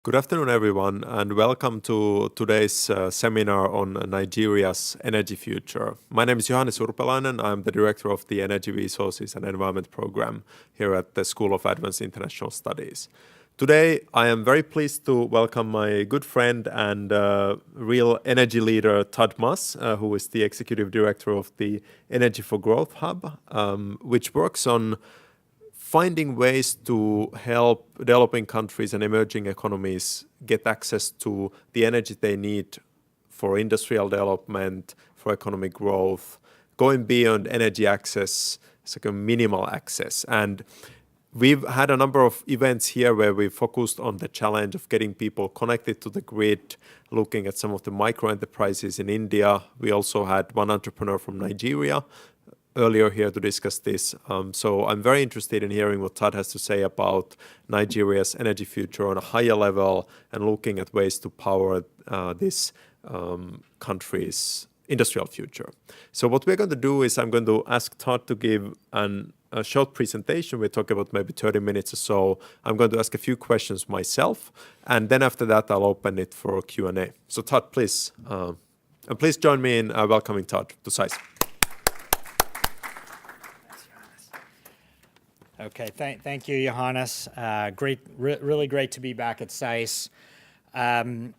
Good afternoon, everyone, and welcome to today's seminar on Nigeria's energy future. My name is Johannes Urpalainen. I'm the director of the Energy Resources and Environment program here at the School of Advanced International Studies. Today, I am very pleased to welcome my good friend and real energy leader, Todd Moss, who is the executive director of the Energy for Growth Hub, which works on finding ways to help developing countries and emerging economies get access to the energy they need for industrial development, for economic growth, going beyond energy access, it's like a minimal access. And we've had a number of events here where we focused on the challenge of getting people connected to the grid, looking at some of the micro enterprises in India. We also had one entrepreneur from Nigeria earlier here to discuss this. So I'm very interested in hearing what Todd has to say about Nigeria's energy future on a higher level and looking at ways to power this country's industrial future. So what we're going to do is I'm going to ask Todd to give a short presentation. We're talking about maybe 30 minutes or so. I'm going to ask a few questions myself, and then after that, I'll open it for Q&A. So Todd, please, and please join me in welcoming Todd to SAIS. Okay, thank you, Johannes. Really great to be back at SAIS. And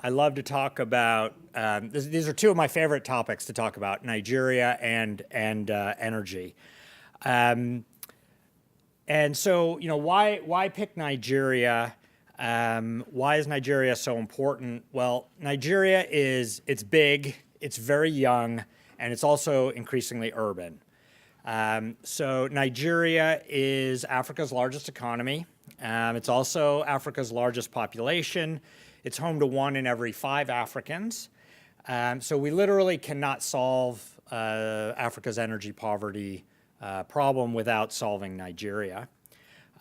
I love to talk about, these are two of my favorite topics to talk about, Nigeria and energy. And so, why pick Nigeria? Why is Nigeria so important? Well, Nigeria it's big, it's very young, and it's also increasingly urban. So Nigeria is Africa's largest economy. It's also Africa's largest population. It's home to 1 in every 5 Africans. So we literally cannot solve Africa's energy poverty problem without solving Nigeria.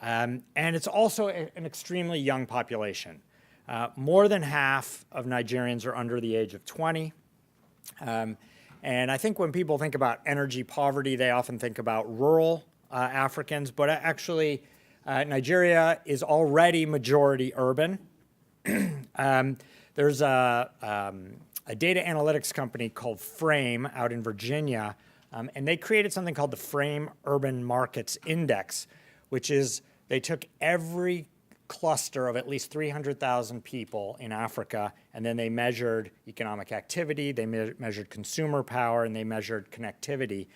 And it's also an extremely young population. More than half of Nigerians are under the age of 20. And I think when people think about energy poverty, they often think about rural Africans, but actually Nigeria is already majority urban. There's a data analytics company called Frame out in Virginia, and they created something called the Frame Urban Markets Index, which is they took every cluster of at least 300,000 people in Africa, and then they measured economic activity, they measured consumer power, and they measured connectivity.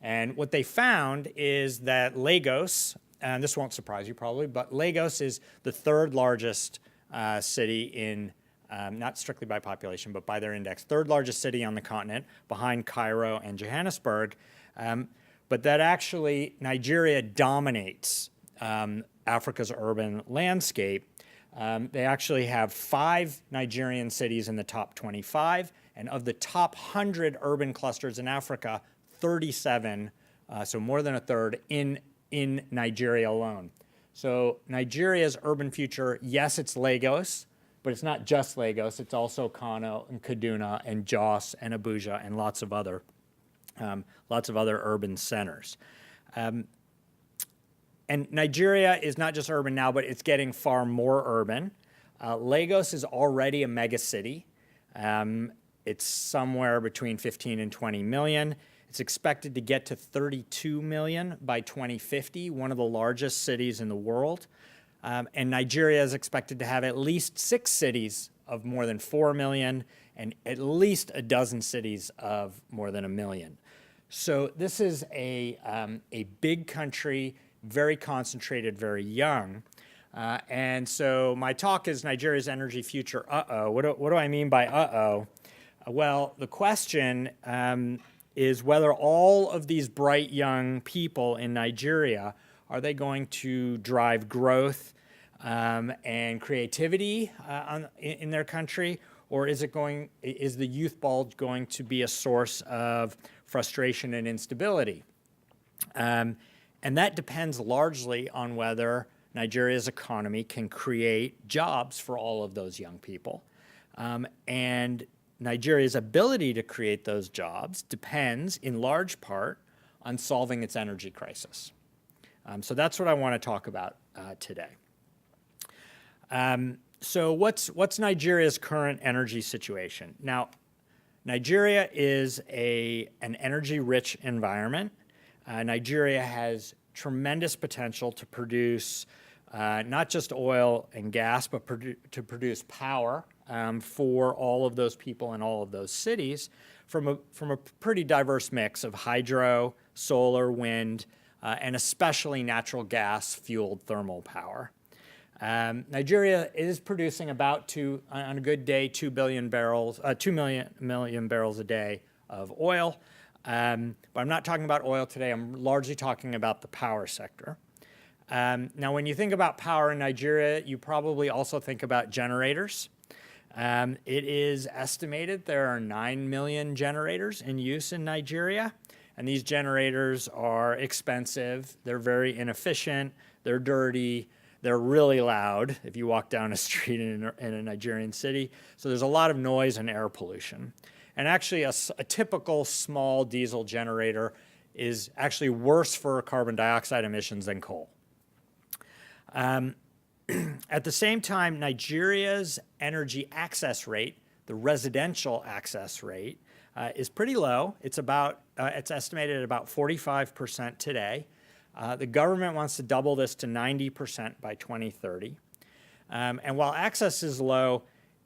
And what they found is that Lagos, and this won't surprise you probably, but Lagos is the 3rd largest city in, not strictly by population, but by their index, 3rd largest city on the continent, behind Cairo and Johannesburg. But that actually Nigeria dominates Africa's urban landscape. They actually have 5 Nigerian cities in the top 25, and of the top 100 urban clusters in Africa, 37, so more than a third, in Nigeria alone. So Nigeria's urban future, yes, it's Lagos, but it's not just Lagos. It's also Kano and Kaduna and Jos and Abuja and lots of other urban centers. And Nigeria is not just urban now, but it's getting far more urban. Lagos is already a mega city. It's somewhere between 15 and 20 million. It's expected to get to 32 million by 2050, one of the largest cities in the world. And Nigeria is expected to have at least 6 cities of more than 4 million and at least a dozen cities of more than 1 million. So this is a big country, very concentrated, very young. And so my talk is Nigeria's energy future. What do I mean by Well, the question is whether all of these bright young people in Nigeria, are they going to drive growth and creativity in their country, or is the youth bulge going to be a source of frustration and instability? And that depends largely on whether Nigeria's economy can create jobs for all of those young people. And Nigeria's ability to create those jobs depends in large part on solving its energy crisis. So that's what I want to talk about today. So what's Nigeria's current energy situation? Now, Nigeria is an energy-rich environment. Nigeria has tremendous potential to produce not just oil and gas, but to produce power for all of those people in all of those cities from a pretty diverse mix of hydro, solar, wind, and especially natural gas-fueled thermal power. Nigeria is producing about on a good day, 2 million barrels a day of oil. But I'm not talking about oil today. I'm largely talking about the power sector. Now, when you think about power in Nigeria, you probably also think about generators. It is estimated there are 9 million generators in use in Nigeria. And these generators are expensive. They're very inefficient. They're dirty. They're really loud if you walk down a street in a Nigerian city. So there's a lot of noise and air pollution. And actually, a typical small diesel generator is actually worse for carbon dioxide emissions than coal. At the same time, Nigeria's energy access rate, the residential access rate, is pretty low. It's estimated at about 45% today. The government wants to double this to 90% by 2030. And while access is low,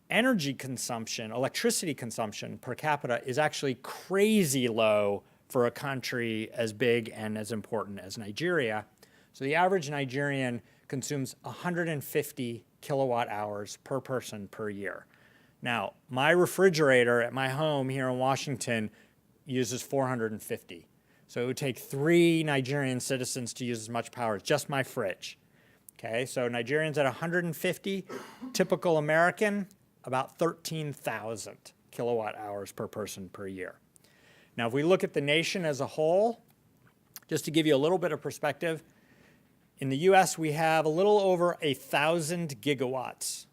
energy consumption, electricity consumption per capita is actually crazy low for a country as big and as important as Nigeria. So the average Nigerian consumes 150 kilowatt hours per person per year. Now, my refrigerator at my home here in Washington uses 450. So it would take 3 Nigerian citizens to use as much power as just my fridge. Okay, so Nigerians at 150, typical American, about 13,000 kilowatt hours per person per year. Now, if we look at the nation as a whole, just to give you a little bit of perspective, in the US, we have a little over 1,000 gigawatts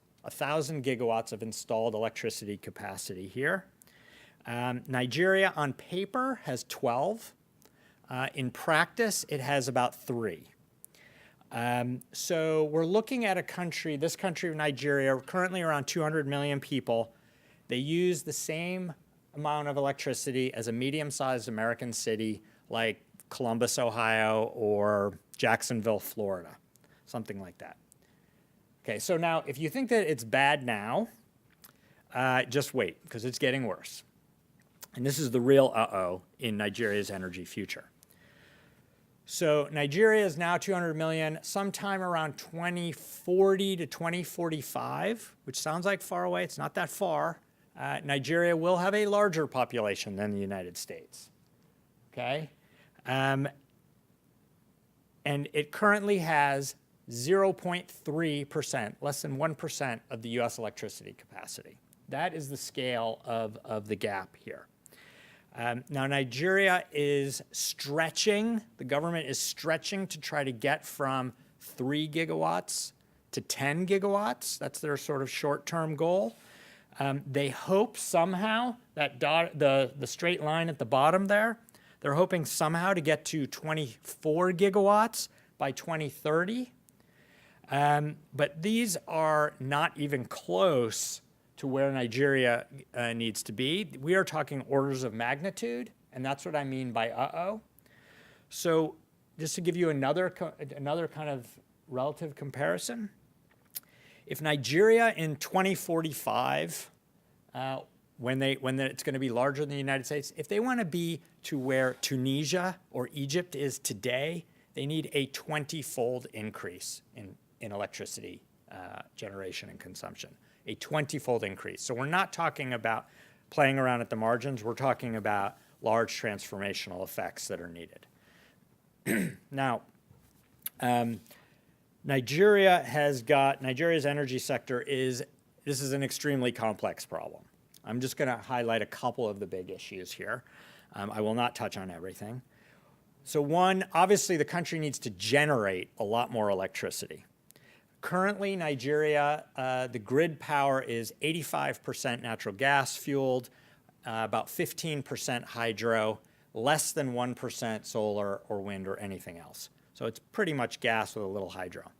of installed electricity capacity here. Nigeria, on paper, has 12. In practice, it has about 3. So we're looking at this country of Nigeria, currently around 200 million people. They use the same amount of electricity as a medium-sized American city like Columbus, Ohio, or Jacksonville, Florida, something like that. Okay, so now if you think that it's bad now, just wait, because it's getting worse. And this is the real uh-oh in Nigeria's energy future. So Nigeria is now 200 million, sometime around 2040 to 2045, which sounds like far away. It's not that far. Nigeria will have a larger population than the United States. Okay? And it currently has 0.3%, less than 1% of the US electricity capacity. That is the scale of the gap here. Now, Nigeria is stretching, the government is stretching to try to get from 3 gigawatts to 10 gigawatts. That's their sort of short-term goal. They hope somehow that the straight line at the bottom there, they're hoping somehow to get to 24 gigawatts by 2030. But these are not even close to where Nigeria needs to be. We are talking orders of magnitude, and that's what I mean by uh-oh. So just to give you another kind of relative comparison, if Nigeria in 2045, when it's going to be larger than the United States, if they want to be to where Tunisia or Egypt is today, they need a 20-fold increase in electricity generation and consumption. A 20-fold increase. So we're not talking about playing around at the margins. We're talking about large transformational effects that are needed. Now, Nigeria's energy sector this is an extremely complex problem. I'm just going to highlight a couple of the big issues here. I will not touch on everything. So one, obviously the country needs to generate a lot more electricity. Currently, Nigeria, the grid power is 85% natural gas fueled, about 15% hydro, less than 1% solar or wind or anything else. So it's pretty much gas with a little hydro.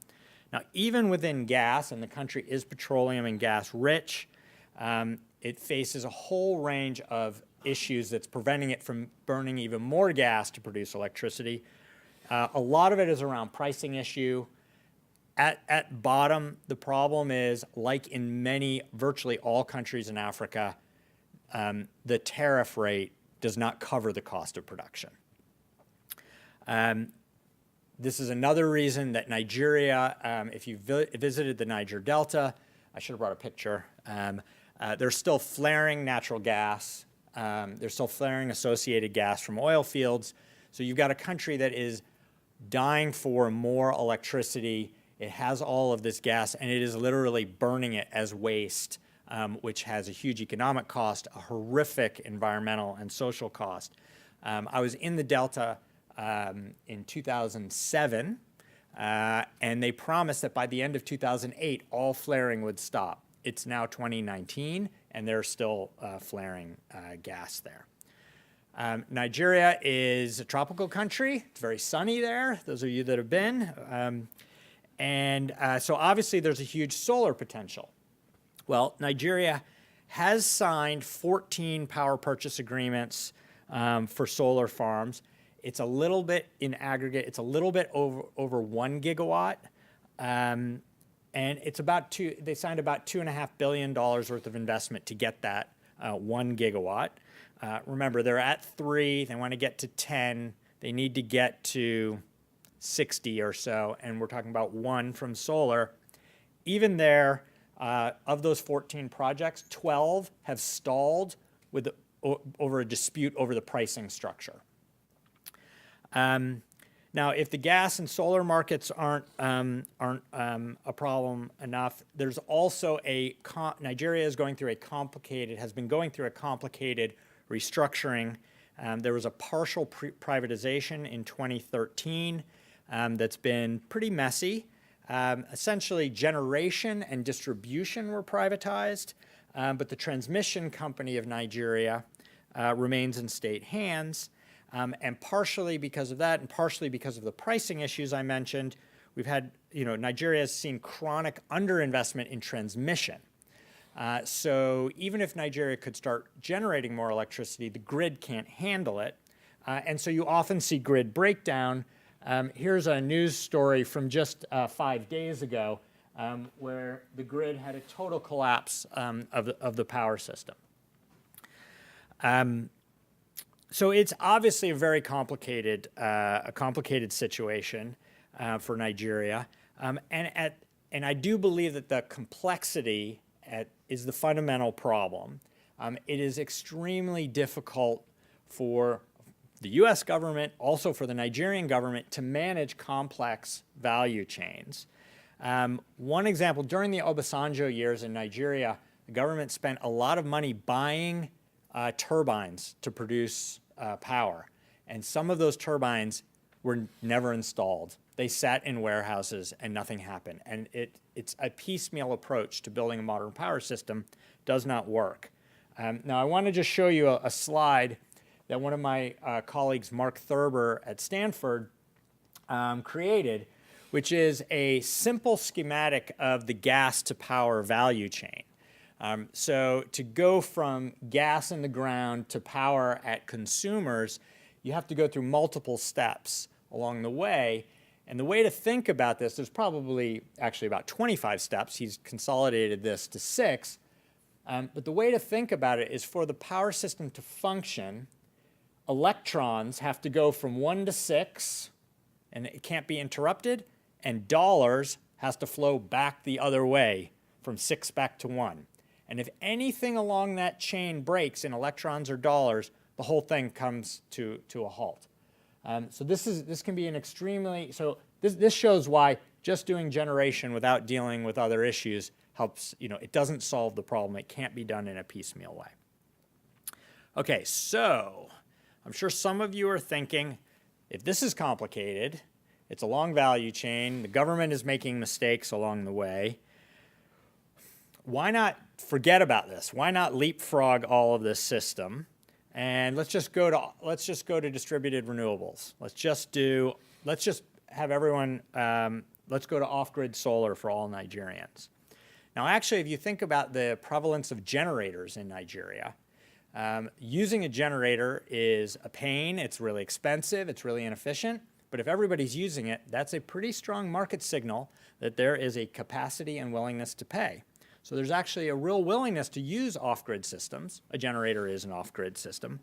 Now, even within gas, and the country is petroleum and gas rich, it faces a whole range of issues that's preventing it from burning even more gas to produce electricity. A lot of it is around pricing issue. At bottom, the problem is, like in virtually all countries in Africa, the tariff rate does not cover the cost of production. This is another reason that Nigeria, if you visited the Niger Delta, I should have brought a picture, there's still flaring natural gas. There's still flaring associated gas from oil fields. So you've got a country that is dying for more electricity. It has all of this gas, and it is literally burning it as waste, which has a huge economic cost, a horrific environmental and social cost. I was in the Delta in 2007, and they promised that by the end of 2008, all flaring would stop. It's now 2019, and there's still flaring gas there. Nigeria is a tropical country. It's very sunny there, those of you that have been. So obviously there's a huge solar potential. Well, Nigeria has signed 14 power purchase agreements for solar farms. It's a little bit in aggregate, it's a little bit over 1 gigawatt. And it's they signed about $2.5 billion worth of investment to get that 1 gigawatt. Remember, they're at 3, they want to get to 10, they need to get to 60 or so, and we're talking about 1 from solar. Even there, of those 14 projects, 12 have stalled over a dispute over the pricing structure. Now, if the gas and solar markets aren't a problem enough, there's also Nigeria is going through has been going through a complicated restructuring. There was a partial privatization in 2013 that's been pretty messy. Essentially, generation and distribution were privatized, but the transmission company of Nigeria remains in state hands. And partially because of that, and partially because of the pricing issues I mentioned, we've had, Nigeria has seen chronic underinvestment in transmission. So even if Nigeria could start generating more electricity, the grid can't handle it. And so you often see grid breakdown. Here's a news story from just 5 days ago where the grid had a total collapse of the power system. So it's obviously a very complicated situation for Nigeria, and I do believe that the complexity is the fundamental problem. It is extremely difficult for the U.S. government, also for the Nigerian government, to manage complex value chains. One example, during the Obasanjo years in Nigeria, the government spent a lot of money buying turbines to produce power. And some of those turbines were never installed. They sat in warehouses and nothing happened. And it's a piecemeal approach to building a modern power system does not work. Now I want to just show you a slide that one of my colleagues, Mark Thurber at Stanford, created, which is a simple schematic of the gas to power value chain. So to go from gas in the ground to power at consumers, you have to go through multiple steps along the way. And the way to think about this, there's probably actually about 25 steps. He's consolidated this to 6. But the way to think about it is for the power system to function, electrons have to go from 1 to 6, and it can't be interrupted, and dollars has to flow back the other way from 6 back to 1. And if anything along that chain breaks in electrons or dollars, the whole thing comes to a halt. So this can be an extremely, so this shows why just doing generation without dealing with other issues helps, it doesn't solve the problem. It can't be done in a piecemeal way. Okay, so I'm sure some of you are thinking, if this is complicated, it's a long value chain, the government is making mistakes along the way, why not forget about this? Why not leapfrog all of this system? And let's just go to distributed renewables. Let's just have everyone let's go to off-grid solar for all Nigerians. Now, actually, if you think about the prevalence of generators in Nigeria, using a generator is a pain. It's really expensive. It's really inefficient. But if everybody's using it, that's a pretty strong market signal that there is a capacity and willingness to pay. So there's actually a real willingness to use off-grid systems. A generator is an off-grid system.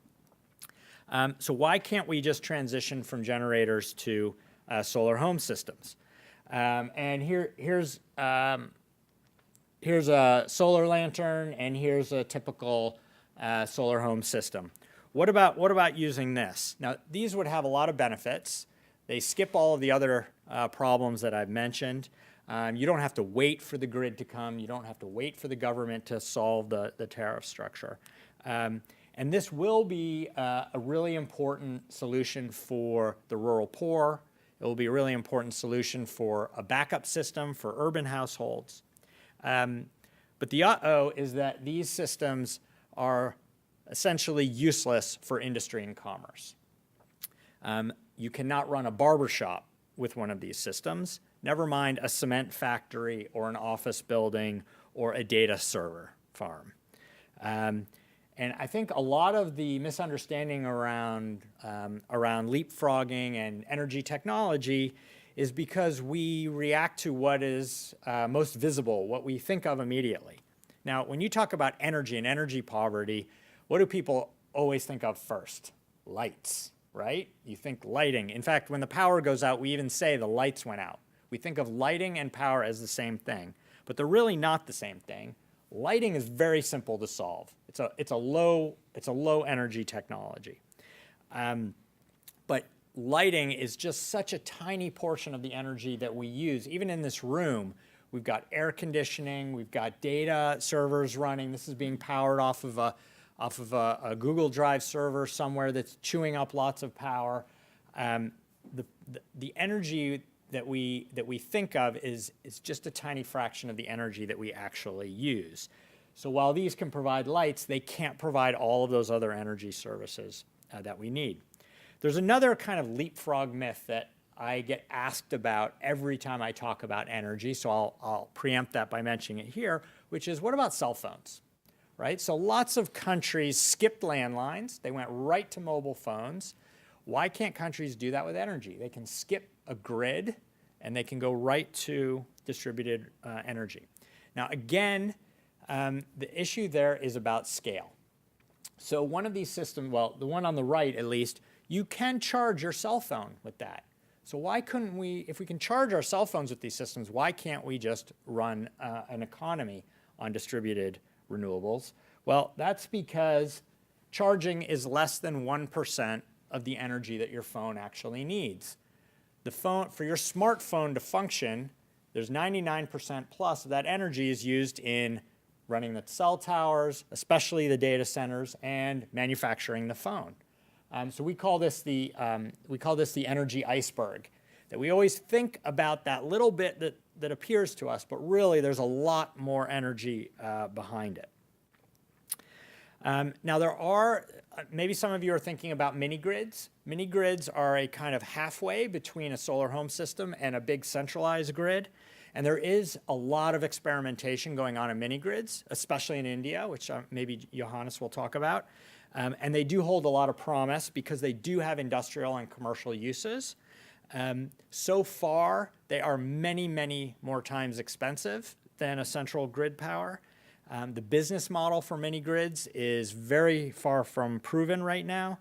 So why can't we just transition from generators to solar home systems? And here's a solar lantern, and here's a typical solar home system. What about using this? Now, these would have a lot of benefits. They skip all of the other problems that I've mentioned. You don't have to wait for the grid to come. You don't have to wait for the government to solve the tariff structure. And this will be a really important solution for the rural poor. It will be a really important solution for a backup system for urban households. But the uh-oh is that these systems are essentially useless for industry and commerce. You cannot run a barber shop with one of these systems, never mind a cement factory or an office building or a data server farm. And I think a lot of the misunderstanding around leapfrogging and energy technology is because we react to what is most visible, what we think of immediately. Now, when you talk about energy and energy poverty, what do people always think of first? Lights, right? You think lighting. In fact, when the power goes out, we even say the lights went out. We think of lighting and power as the same thing, but they're really not the same thing. Lighting is very simple to solve. It's a low energy technology. But lighting is just such a tiny portion of the energy that we use. Even in this room, we've got air conditioning, we've got data servers running. This is being powered off of a Google Drive server somewhere that's chewing up lots of power. The energy that we think of is just a tiny fraction of the energy that we actually use. So while these can provide lights, they can't provide all of those other energy services that we need. There's another kind of leapfrog myth that I get asked about every time I talk about energy, so I'll preempt that by mentioning it here, which is, what about cell phones? Right? So lots of countries skipped landlines. They went right to mobile phones. Why can't countries do that with energy? They can skip a grid, and they can go right to distributed energy. Now, again, the issue there is about scale. So one of these systems, well, the one on the right at least, you can charge your cell phone with that. So why couldn't we, if we can charge our cell phones with these systems, why can't we just run an economy on distributed renewables? Well, that's because charging is less than 1% of the energy that your phone actually needs. The phone, for your smartphone to function, there's 99% plus of that energy is used in running the cell towers, especially the data centers, and manufacturing the phone. So we call this the energy iceberg. That we always think about that little bit that appears to us, but really there's a lot more energy behind it. Now there are, maybe some of you are thinking about mini grids. Mini grids are a kind of halfway between a solar home system and a big centralized grid. And there is a lot of experimentation going on in mini grids, especially in India, which maybe Johannes will talk about. And they do hold a lot of promise because they do have industrial and commercial uses. So far, they are many, many more times expensive than a central grid power. The business model for mini grids is very far from proven right now.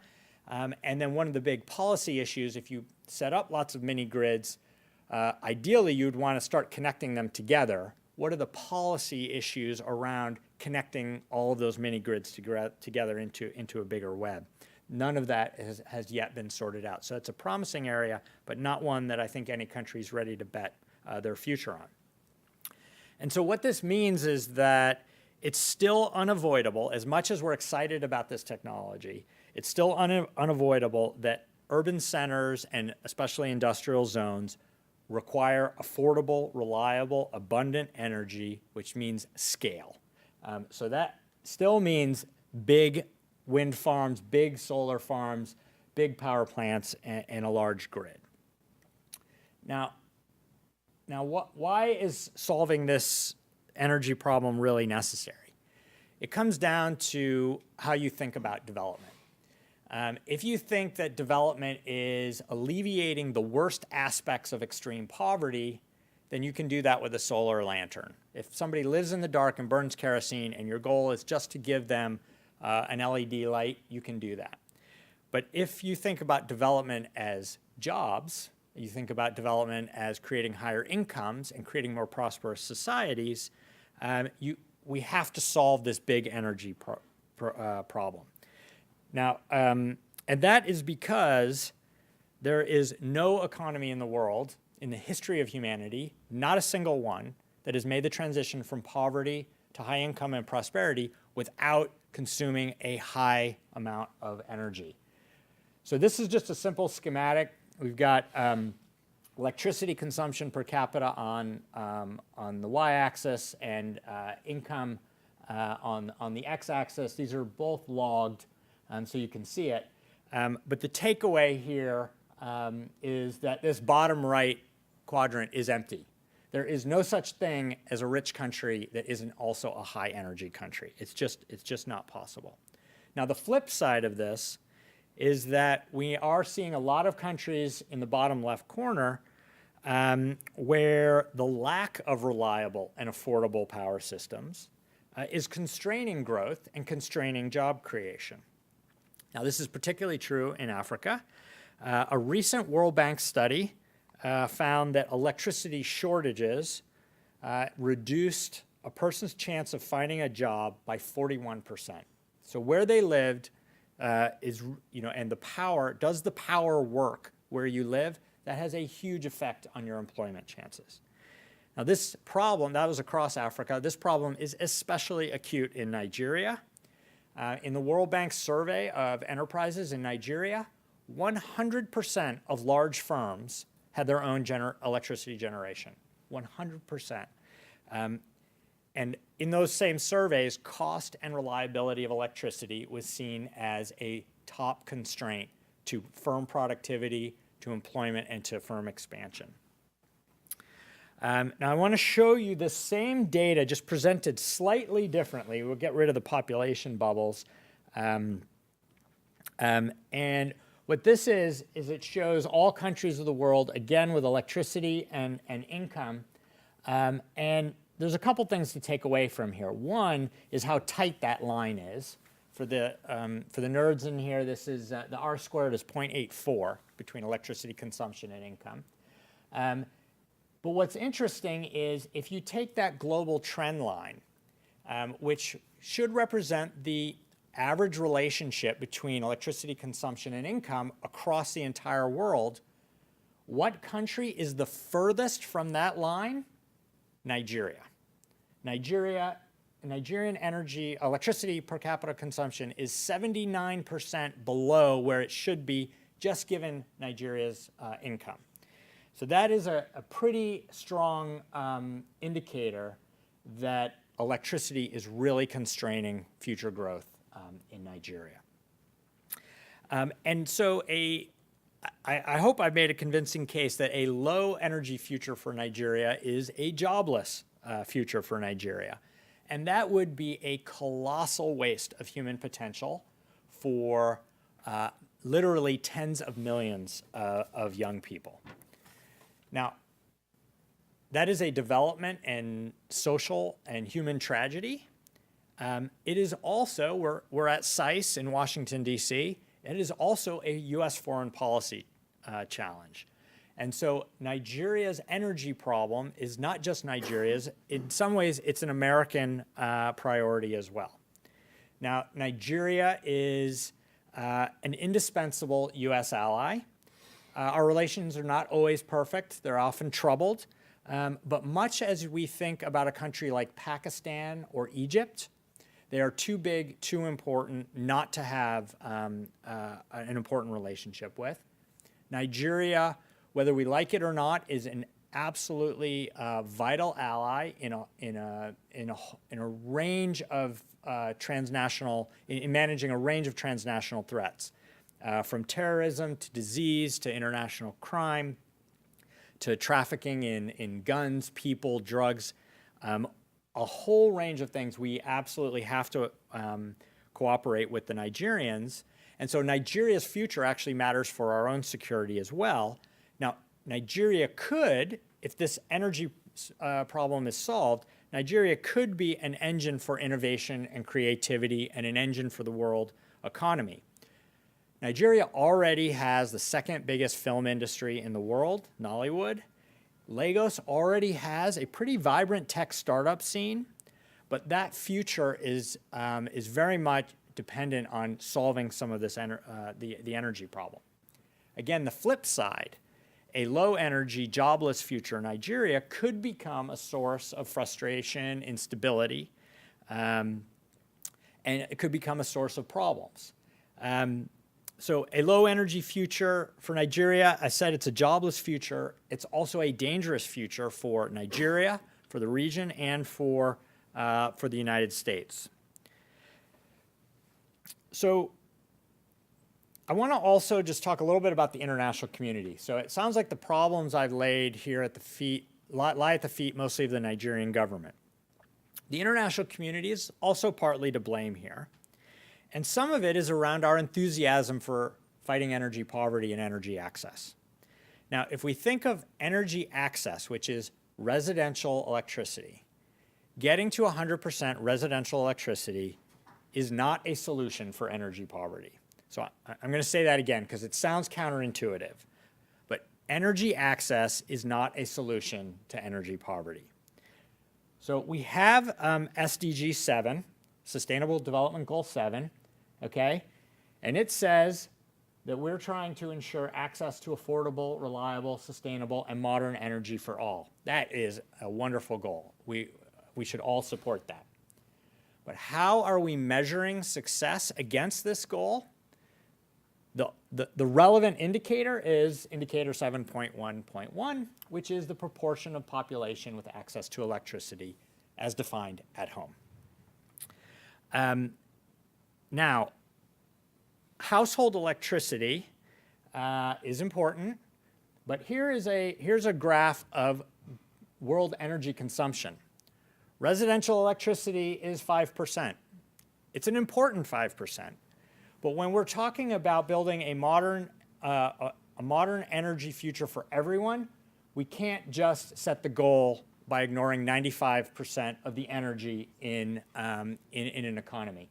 And then one of the big policy issues, if you set up lots of mini grids, ideally you'd want to start connecting them together. What are the policy issues around connecting all of those mini grids together into a bigger web? None of that has yet been sorted out. So it's a promising area, but not one that I think any country is ready to bet their future on. And so what this means is that it's still unavoidable, as much as we're excited about this technology, it's still unavoidable that urban centers and especially industrial zones require affordable, reliable, abundant energy, which means scale. So that still means big wind farms, big solar farms, big power plants, and a large grid. Now, Now, why is solving this energy problem really necessary? It comes down to how you think about development. If you think that development is alleviating the worst aspects of extreme poverty, then you can do that with a solar lantern. If somebody lives in the dark and burns kerosene and your goal is just to give them an LED light, you can do that. But if you think about development as jobs, you think about development as creating higher incomes and creating more prosperous societies, we have to solve this big energy problem. Now, and that is because there is no economy in the world, in the history of humanity, not a single one, that has made the transition from poverty to high income and prosperity without consuming a high amount of energy. So this is just a simple schematic. We've got electricity consumption per capita on the y-axis and income on the x-axis. These are both logged, so you can see it. But the takeaway here is that this bottom right quadrant is empty. There is no such thing as a rich country that isn't also a high energy country. It's just not possible. Now, the flip side of this is that we are seeing a lot of countries in the bottom left corner where the lack of reliable and affordable power systems is constraining growth and constraining job creation. Now, this is particularly true in Africa. A recent World Bank study found that electricity shortages reduced a person's chance of finding a job by 41%. So where they lived and the power, does the power work where you live? That has a huge effect on your employment chances. Now, this problem, that was across Africa, this problem is especially acute in Nigeria. In the World Bank survey of enterprises in Nigeria, 100% of large firms had their own electricity generation, 100%. And in those same surveys, cost and reliability of electricity was seen as a top constraint to firm productivity, to employment, and to firm expansion. Now, I want to show you the same data, just presented slightly differently. We'll get rid of the population bubbles. And what this is it shows all countries of the world, again, with electricity and income. And there's a couple things to take away from here. One is how tight that line is. For the nerds in here, this is the R squared is 0.84 between electricity consumption and income. But what's interesting is if you take that global trend line, which should represent the average relationship between electricity consumption and income across the entire world, what country is the furthest from that line? Nigeria. Nigerian electricity per capita consumption is 79% below where it should be, just given Nigeria's income. So that is a pretty strong indicator that electricity is really constraining future growth in Nigeria. And so I hope I've made a convincing case that a low energy future for Nigeria is a jobless future for Nigeria. And that would be a colossal waste of human potential for literally tens of millions of young people. Now, that is a development and social and human tragedy. It is also, we're at SICE in Washington, D.C., it is also a U.S. foreign policy challenge. And so Nigeria's energy problem is not just Nigeria's. In some ways, it's an American priority as well. Now, Nigeria is an indispensable U.S. ally. Our relations are not always perfect. They're often troubled. But much as we think about a country like Pakistan or Egypt, they are too big, too important not to have an important relationship with. Nigeria, whether we like it or not, is an absolutely vital ally in a range of in managing a range of transnational threats, from terrorism to disease to international crime. to trafficking in guns, people, drugs, a whole range of things. We absolutely have to cooperate with the Nigerians. And so Nigeria's future actually matters for our own security as well. Now, Nigeria could, if this energy problem is solved, Nigeria could be an engine for innovation and creativity and an engine for the world economy. Nigeria already has the second biggest film industry in the world, Nollywood. Lagos already has a pretty vibrant tech startup scene, but that future is very much dependent on solving some of this the energy problem. Again, the flip side, a low energy, jobless future in Nigeria could become a source of frustration, instability, and it could become a source of problems. So a low energy future for Nigeria, I said it's a jobless future. It's also a dangerous future for Nigeria, for the region, and for the United States. So I want to also just talk a little bit about the international community. So it sounds like the problems I've laid here at the feet lie at the feet mostly of the Nigerian government. The international community is also partly to blame here. And some of it is around our enthusiasm for fighting energy poverty and energy access. Now, if we think of energy access, which is residential electricity, getting to 100% residential electricity is not a solution for energy poverty. So I'm going to say that again because it sounds counterintuitive. But energy access is not a solution to energy poverty. So we have SDG 7, Sustainable Development Goal 7, okay? And it says that we're trying to ensure access to affordable, reliable, sustainable, and modern energy for all. That is a wonderful goal. We should all support that. But how are we measuring success against this goal? The relevant indicator is indicator 7.1.1, which is the proportion of population with access to electricity as defined at home. Now, household electricity is important, but here's a graph of world energy consumption. Residential electricity is 5%. It's an important 5%. But when we're talking about building a modern energy future for everyone, we can't just set the goal by ignoring 95% of the energy in an economy.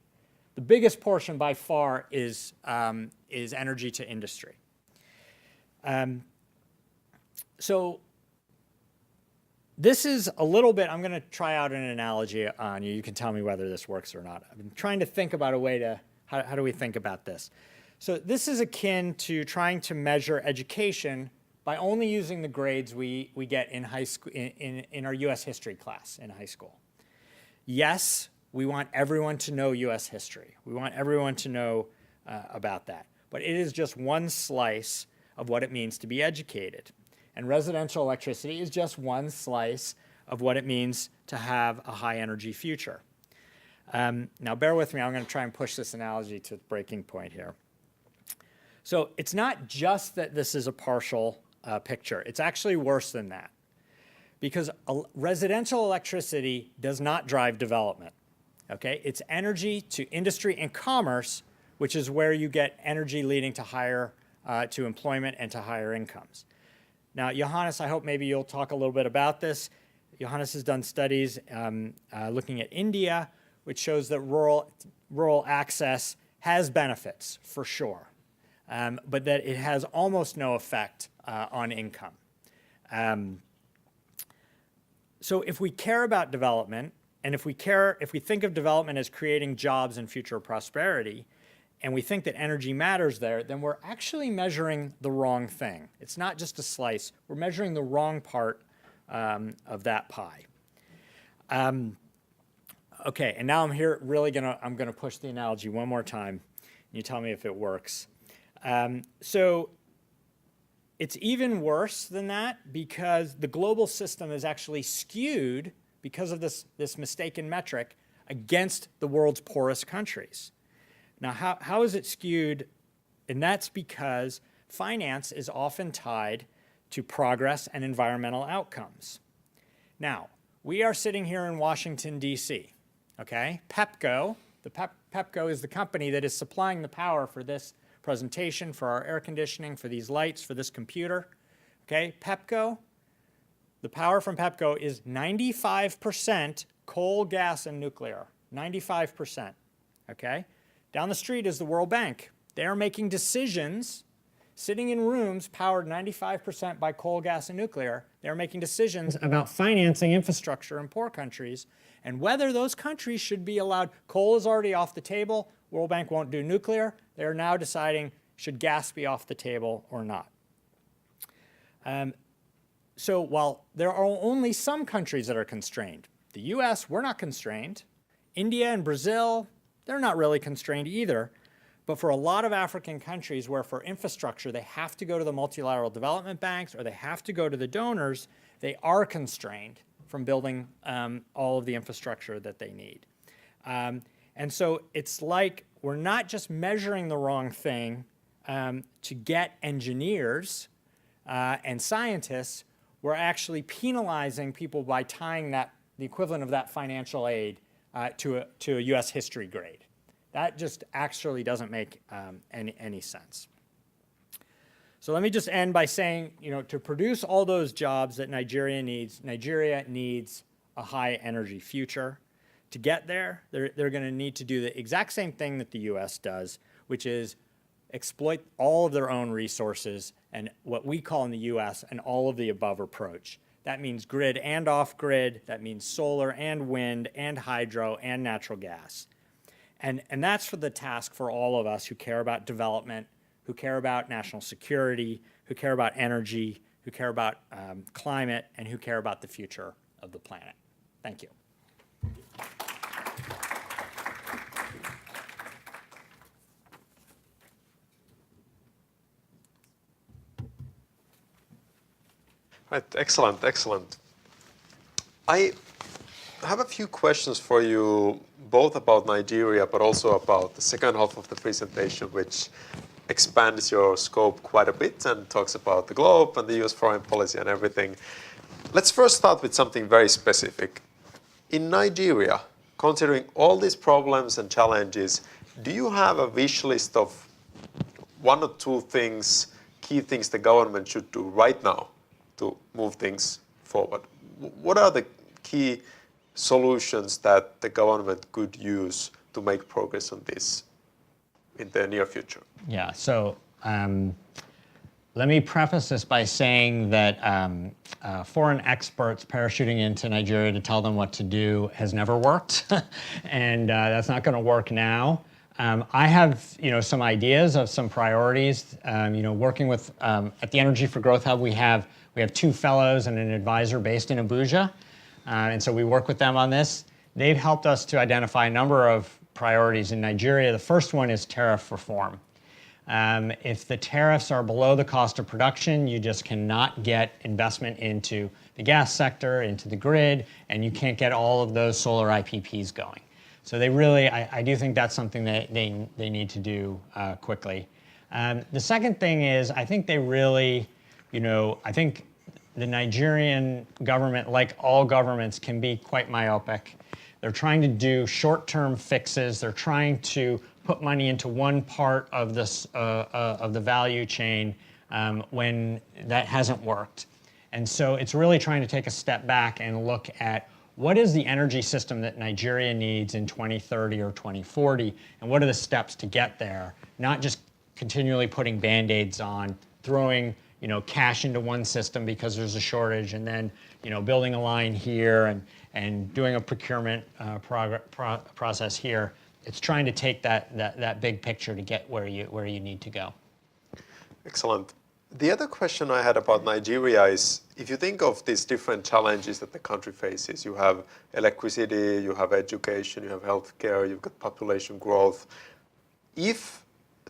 The biggest portion by far is energy to industry. So this is a little bit, I'm going to try out an analogy on you. You can tell me whether this works or not. I've been trying to think about a way to, how do we think about this? So this is akin to trying to measure education by only using the grades we get in high school, in our US history class in high school. Yes, we want everyone to know US history. We want everyone to know about that. But it is just one slice of what it means to be educated. And residential electricity is just one slice of what it means to have a high energy future. Now bear with me, I'm going to try and push this analogy to the breaking point here. So it's not just that this is a partial picture. It's actually worse than that. Because residential electricity does not drive development. Okay? It's energy to industry and commerce, which is where you get energy leading to higher to employment and to higher incomes. Now, Johannes, I hope maybe you'll talk a little bit about this. Johannes has done studies looking at India, which shows that rural access has benefits, for sure, but that it has almost no effect on income. So if we care about development, and if we think of development as creating jobs and future prosperity, and we think that energy matters there, then we're actually measuring the wrong thing. It's not just a slice. We're measuring the wrong part of that pie. Okay, and now I'm here really I'm gonna push the analogy one more time. You tell me if it works. So it's even worse than that because the global system is actually skewed because of this mistaken metric against the world's poorest countries. Now, how is it skewed? And that's because finance is often tied to progress and environmental outcomes. Now, we are sitting here in Washington, D.C., okay? PEPCO, PEPCO is the company that is supplying the power for this presentation, for our air conditioning, for these lights, for this computer, okay? PEPCO, the power from PEPCO is 95% coal, gas, and nuclear, 95%, okay? Down the street is the World Bank. They are making decisions, sitting in rooms powered 95% by coal, gas, and nuclear. They're making decisions about financing infrastructure in poor countries and whether those countries should be allowed. Coal is already off the table. World Bank won't do nuclear. They're now deciding should gas be off the table or not. So while there are only some countries that are constrained, the US, we're not constrained. India and Brazil, they're not really constrained either. But for a lot of African countries where for infrastructure they have to go to the multilateral development banks or they have to go to the donors, they are constrained from building all of the infrastructure that they need. And so it's like we're not just measuring the wrong thing to get engineers and scientists, we're actually penalizing people by tying the equivalent of that financial aid to a US history grade. That just actually doesn't make any sense. So let me just end by saying, to produce all those jobs that Nigeria needs a high energy future. To get there, they're going to need to do the exact same thing that the US does, which is exploit all of their own resources and what we call in the US an all of the above approach. That means grid and off-grid. That means solar and wind and hydro and natural gas. And that's for the task for all of us who care about development, who care about national security, who care about energy, who care about climate, and who care about the future of the planet. Thank you. Right, excellent, excellent. I have a few questions for you, both about Nigeria, but also about the second half of the presentation, which expands your scope quite a bit and talks about the globe and the US foreign policy and everything. Let's first start with something very specific. In Nigeria, considering all these problems and challenges, do you have a wish list of one or two things, key things the government should do right now to move things forward? What are the key solutions that the government could use to make progress on this in the near future? Yeah, so let me preface this by saying that foreign experts parachuting into Nigeria to tell them what to do has never worked, and that's not going to work now. I have, some ideas of some priorities. Working with at the Energy for Growth Hub, we have 2 fellows and an advisor based in Abuja, and so we work with them on this. They've helped us to identify a number of priorities in Nigeria. The first one is tariff reform. If the tariffs are below the cost of production, you just cannot get investment into the gas sector, into the grid, and you can't get all of those solar IPPs going. So they really, I do think that's something that they need to do quickly. The second thing is, I think they really, I think the Nigerian government, like all governments, can be quite myopic. They're trying to do short-term fixes. They're trying to put money into one part of this of the value chain when that hasn't worked. And so it's really trying to take a step back and look at what is the energy system that Nigeria needs in 2030 or 2040, and what are the steps to get there, not just continually putting Band-Aids on, throwing cash into one system because there's a shortage, and then building a line here and doing a procurement process here. It's trying to take that big picture to get where you need to go. Excellent. The other question I had about Nigeria is, if you think of these different challenges that the country faces, you have electricity, you have education, you have healthcare, you've got population growth. If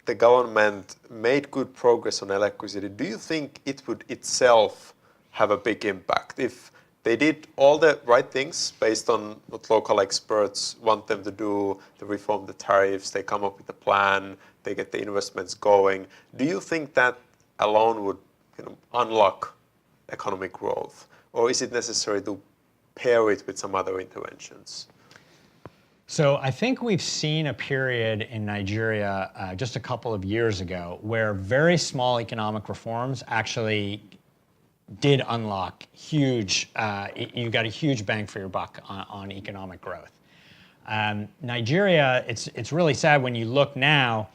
the government made good progress on electricity, do you think it would itself have a big impact? If they did all the right things based on what local experts want them to do, they reform the tariffs, they come up with a plan, they get the investments going, do you think that alone would unlock economic growth? Or is it necessary to pair it with some other interventions? So I think we've seen a period in Nigeria just a couple of years ago where very small economic reforms actually did unlock huge, you got a huge bang for your buck on economic growth. Nigeria, it's really sad when you look now,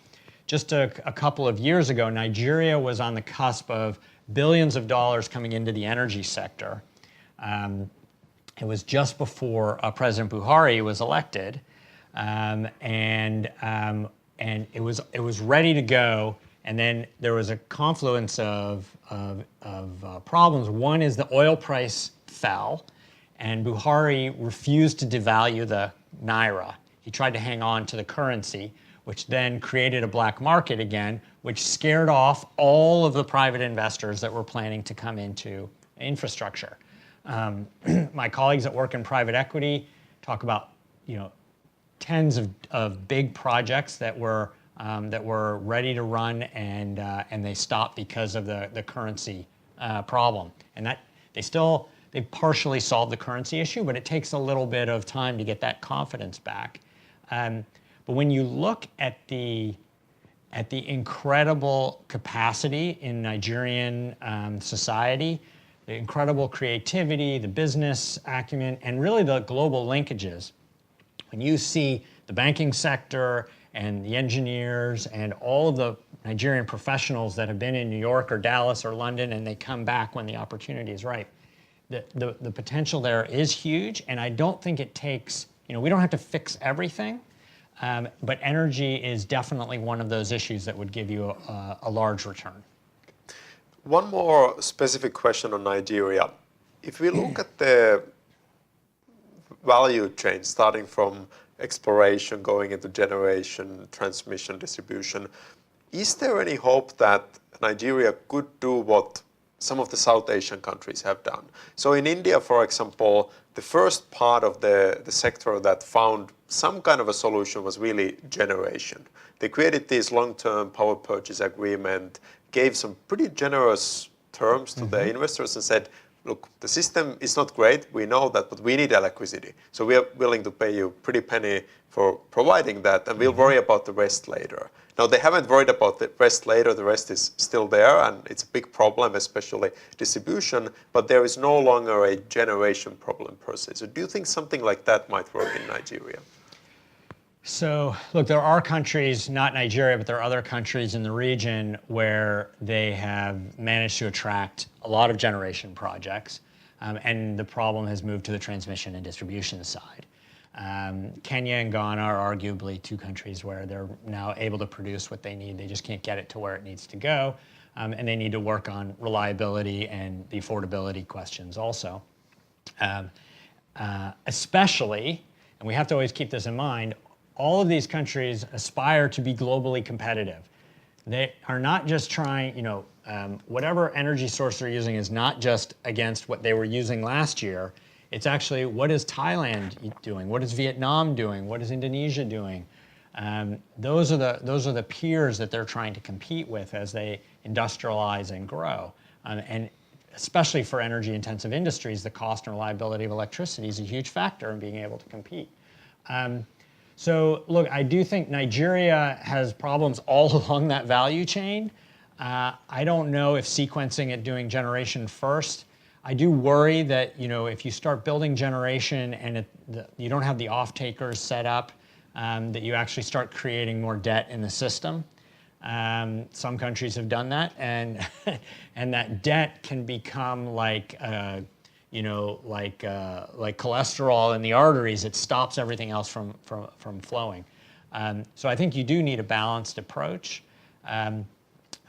just a couple of years ago, Nigeria was on the cusp of billions of dollars coming into the energy sector. It was just before President Buhari was elected, and it was ready to go. And then there was a confluence of problems. One is the oil price fell, and Buhari refused to devalue the naira. He tried to hang on to the currency, which then created a black market again, which scared off all of the private investors that were planning to come into infrastructure. My colleagues that work in private equity talk about, tens of big projects that were ready to run, and they stopped because of the currency problem. And that they partially solved the currency issue, but it takes a little bit of time to get that confidence back. But when you look at the incredible capacity in Nigerian society, the incredible creativity, the business acumen, and really the global linkages, when you see the banking sector and the engineers and all of the Nigerian professionals that have been in New York or Dallas or London, and they come back when the opportunity is right, the potential there is huge. And I don't think it takes, we don't have to fix everything, but energy is definitely one of those issues that would give you a large return. One more specific question on Nigeria. If we look at the value chain, starting from exploration, going into generation, transmission, distribution, is there any hope that Nigeria could do what some of the South Asian countries have done? So in India, for example, the first part of the sector that found some kind of a solution was really generation. They created this long-term power purchase agreement, gave some pretty generous terms to the investors and said, look, the system is not great, we know that, but we need electricity. So we are willing to pay you pretty penny for providing that, and we'll worry about the rest later. Now, they haven't worried about the rest later, the rest is still there, and it's a big problem, especially distribution, but there is no longer a generation problem per se. So do you think something like that might work in Nigeria? So, look, there are countries, not Nigeria, but there are other countries in the region where they have managed to attract a lot of generation projects, and the problem has moved to the transmission and distribution side. Kenya and Ghana are arguably two countries where they're now able to produce what they need. They just can't get it to where it needs to go, and they need to work on reliability and the affordability questions also. Especially, and we have to always keep this in mind, all of these countries aspire to be globally competitive. They are not just trying, whatever energy source they're using is not just against what they were using last year. It's actually, what is Thailand doing? What is Vietnam doing? What is Indonesia doing? Those are the peers that they're trying to compete with as they industrialize and grow. And especially for energy-intensive industries, the cost and reliability of electricity is a huge factor in being able to compete. So look, I do think Nigeria has problems all along that value chain. I don't know if sequencing it, doing generation first. I do worry that if you start building generation and you don't have the off-takers set up, that you actually start creating more debt in the system. Some countries have done that, and that debt can become like cholesterol in the arteries. It stops everything else from flowing. So I think you do need a balanced approach.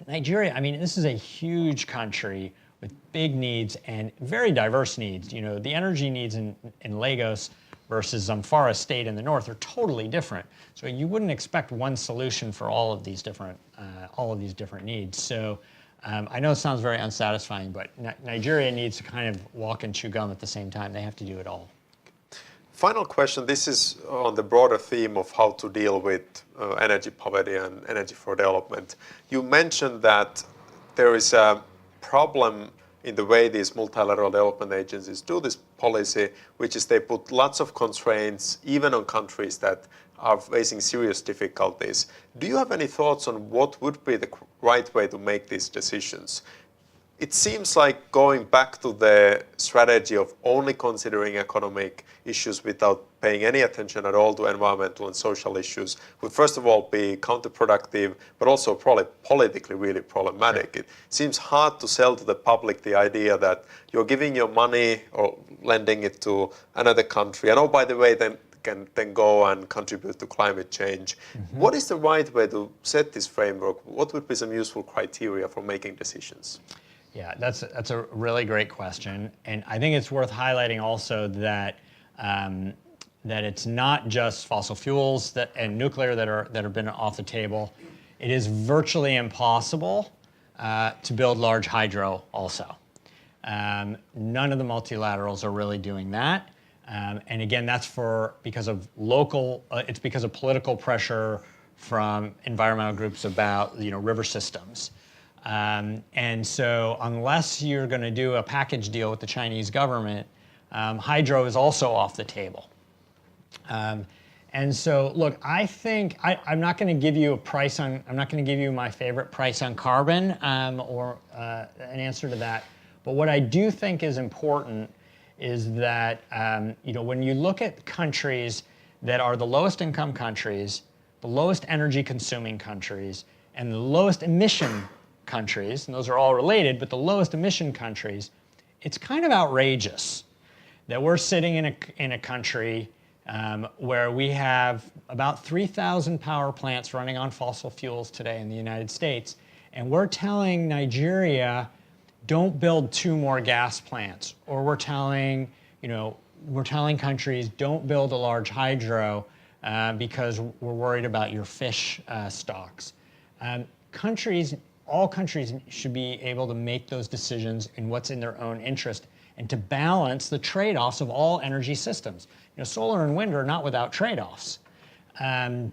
Nigeria, this is a huge country with big needs and very diverse needs. The energy needs in Lagos versus Zamfara State in the north are totally different. So you wouldn't expect one solution for all of these different needs. So I know it sounds very unsatisfying, but Nigeria needs to kind of walk and chew gum at the same time. They have to do it all. Final question. This is on the broader theme of how to deal with energy poverty and energy for development. You mentioned that there is a problem in the way these multilateral development agencies do this policy, which is they put lots of constraints even on countries that are facing serious difficulties. Do you have any thoughts on what would be the right way to make these decisions? It seems like going back to the strategy of only considering economic issues without paying any attention at all to environmental and social issues would first of all be counterproductive, but also probably politically really problematic. Sure. It seems hard to sell to the public the idea that you're giving your money or lending it to another country, and oh, by the way, then can then go and contribute to climate change. Mm-hmm. What is the right way to set this framework? What would be some useful criteria for making decisions? Yeah, that's a really great question, and I think it's worth highlighting also that that it's not just fossil fuels and nuclear that have been off the table. It is virtually impossible to build large hydro also. None of the multilaterals are really doing that, and again, that's because of it's because of political pressure from environmental groups about river systems. And so unless you're going to do a package deal with the Chinese government, hydro is also off the table. And so, look, I think I'm not going to give you a price on. I'm not going to give you my favorite price on carbon or an answer to that. But what I do think is important is that when you look at countries that are the lowest income countries, the lowest energy consuming countries, and the lowest emission countries, and those are all related, but the lowest emission countries, it's kind of outrageous that we're sitting in a country where we have about 3,000 power plants running on fossil fuels today in the United States, and we're telling Nigeria, don't build 2 more gas plants, or we're telling countries, don't build a large hydro because we're worried about your fish stocks. All countries should be able to make those decisions in what's in their own interest and to balance the trade-offs of all energy systems. Solar and wind are not without trade-offs. And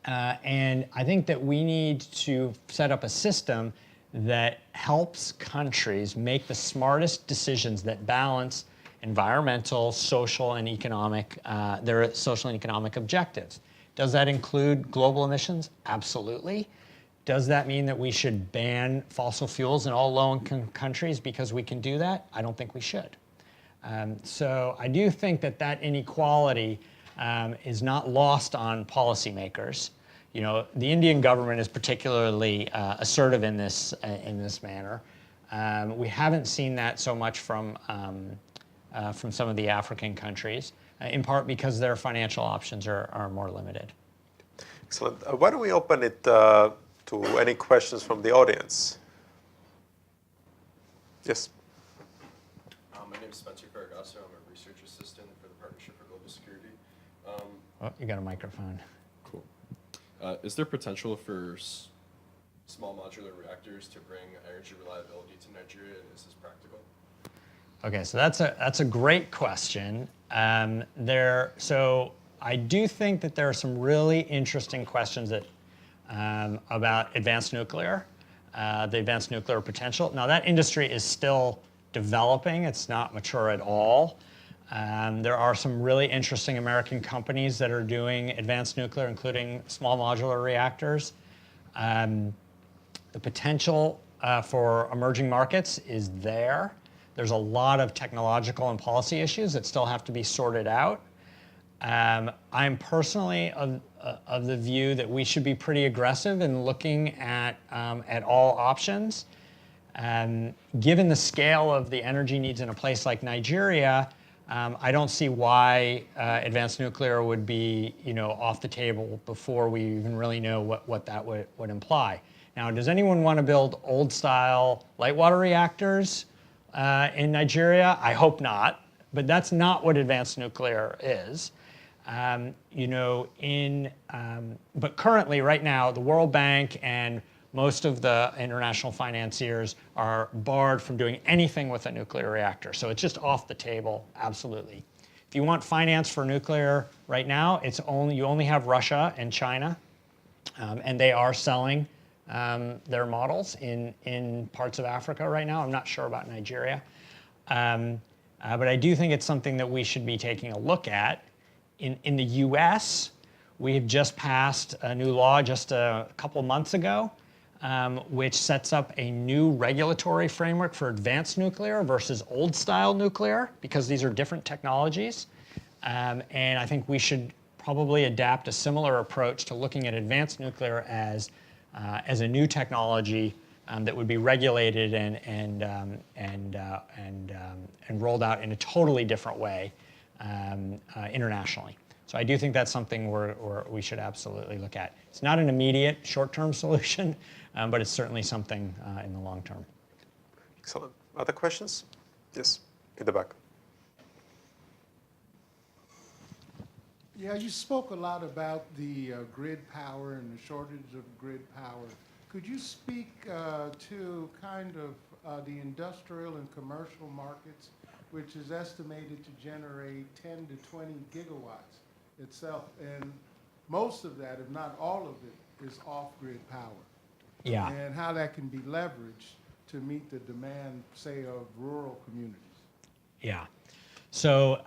I think that we need to set up a system that helps countries make the smartest decisions that balance environmental, social, and economic, their social and economic objectives. Does that include global emissions? Absolutely. Does that mean that we should ban fossil fuels in all low-income countries because we can do that? I don't think we should. So I do think that inequality is not lost on policymakers. The Indian government is particularly assertive in this manner. We haven't seen that so much from some of the African countries, in part because their financial options are more limited. Excellent. Why don't we open it to any questions from the audience? Yes. My name is Spencer Caragasso. I'm a research assistant for the Partnership for Global Security. You got a microphone. Cool. Is there potential for small modular reactors to bring energy reliability to Nigeria, and is this practical? Okay, so that's a great question. So I do think that there are some really interesting questions about advanced nuclear, the advanced nuclear potential. Now that industry is still developing; it's not mature at all. There are some really interesting American companies that are doing advanced nuclear, including small modular reactors. The potential for emerging markets is there. There's a lot of technological and policy issues that still have to be sorted out. I'm personally of the view that we should be pretty aggressive in looking at all options. Given the scale of the energy needs in a place like Nigeria, I don't see why advanced nuclear would be off the table before we even really know what that would imply. Now, does anyone want to build old-style light water reactors in Nigeria? I hope not, but that's not what advanced nuclear is. But currently, right now, the World Bank and most of the international financiers are barred from doing anything with a nuclear reactor. So it's just off the table, absolutely. If you want finance for nuclear right now, you only have Russia and China, and they are selling their models in parts of Africa right now. I'm not sure about Nigeria. But I do think it's something that we should be taking a look at. In the US, we have just passed a new law just a couple months ago, which sets up a new regulatory framework for advanced nuclear versus old style nuclear, because these are different technologies. And I think we should probably adapt a similar approach to looking at advanced nuclear as a new technology that would be regulated and rolled out in a totally different way internationally. So I do think that's something we should absolutely look at. It's not an immediate short-term solution, but it's certainly something in the long term. Excellent. Other questions? Yes, in the back. Yeah, you spoke a lot about the grid power and the shortage of grid power. Could you speak to kind of the industrial and commercial markets, which is estimated to generate 10 to 20 gigawatts itself, and most of that, if not all of it, is off-grid power? Yeah. And how that can be leveraged to meet the demand, say, of rural communities. Yeah. So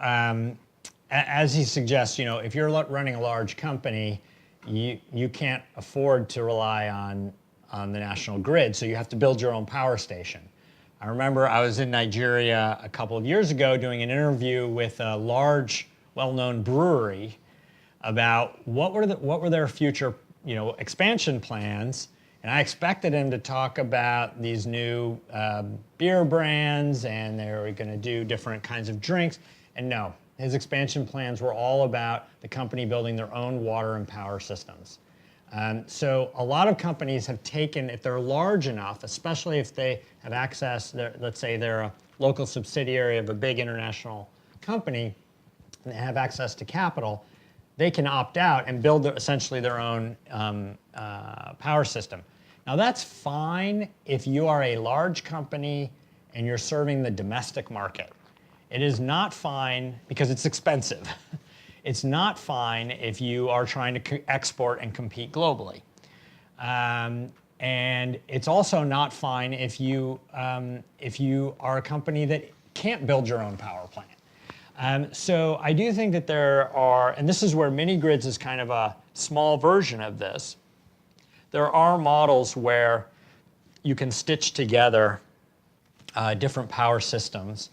as he suggests, if you're running a large company, you can't afford to rely on the national grid, so you have to build your own power station. I remember I was in Nigeria a couple of years ago doing an interview with a large, well-known brewery about what were their future, expansion plans. And I expected him to talk about these new beer brands, and they were going to do different kinds of drinks. And no, his expansion plans were all about the company building their own water and power systems. So a lot of companies have taken, if they're large enough, especially if they have access, let's say they're a local subsidiary of a big international company, and they have access to capital, they can opt out and build essentially their own power system. Now that's fine if you are a large company and you're serving the domestic market. It is not fine because it's expensive. It's not fine if you are trying to export and compete globally. And it's also not fine if you are a company that can't build your own power plant. So I do think that there are, and this is where mini grids is kind of a small version of this. There are models where you can stitch together different power systems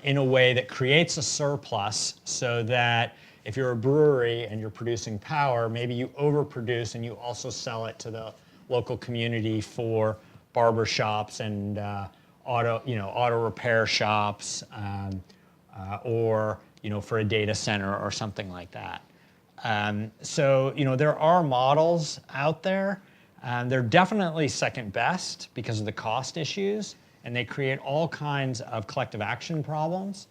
in a way that creates a surplus, so that if you're a brewery and you're producing power, maybe you overproduce and you also sell it to the local community for barber shops and auto repair shops, or for a data center or something like that. So there are models out there. They're definitely second best because of the cost issues, and they create all kinds of collective action problems,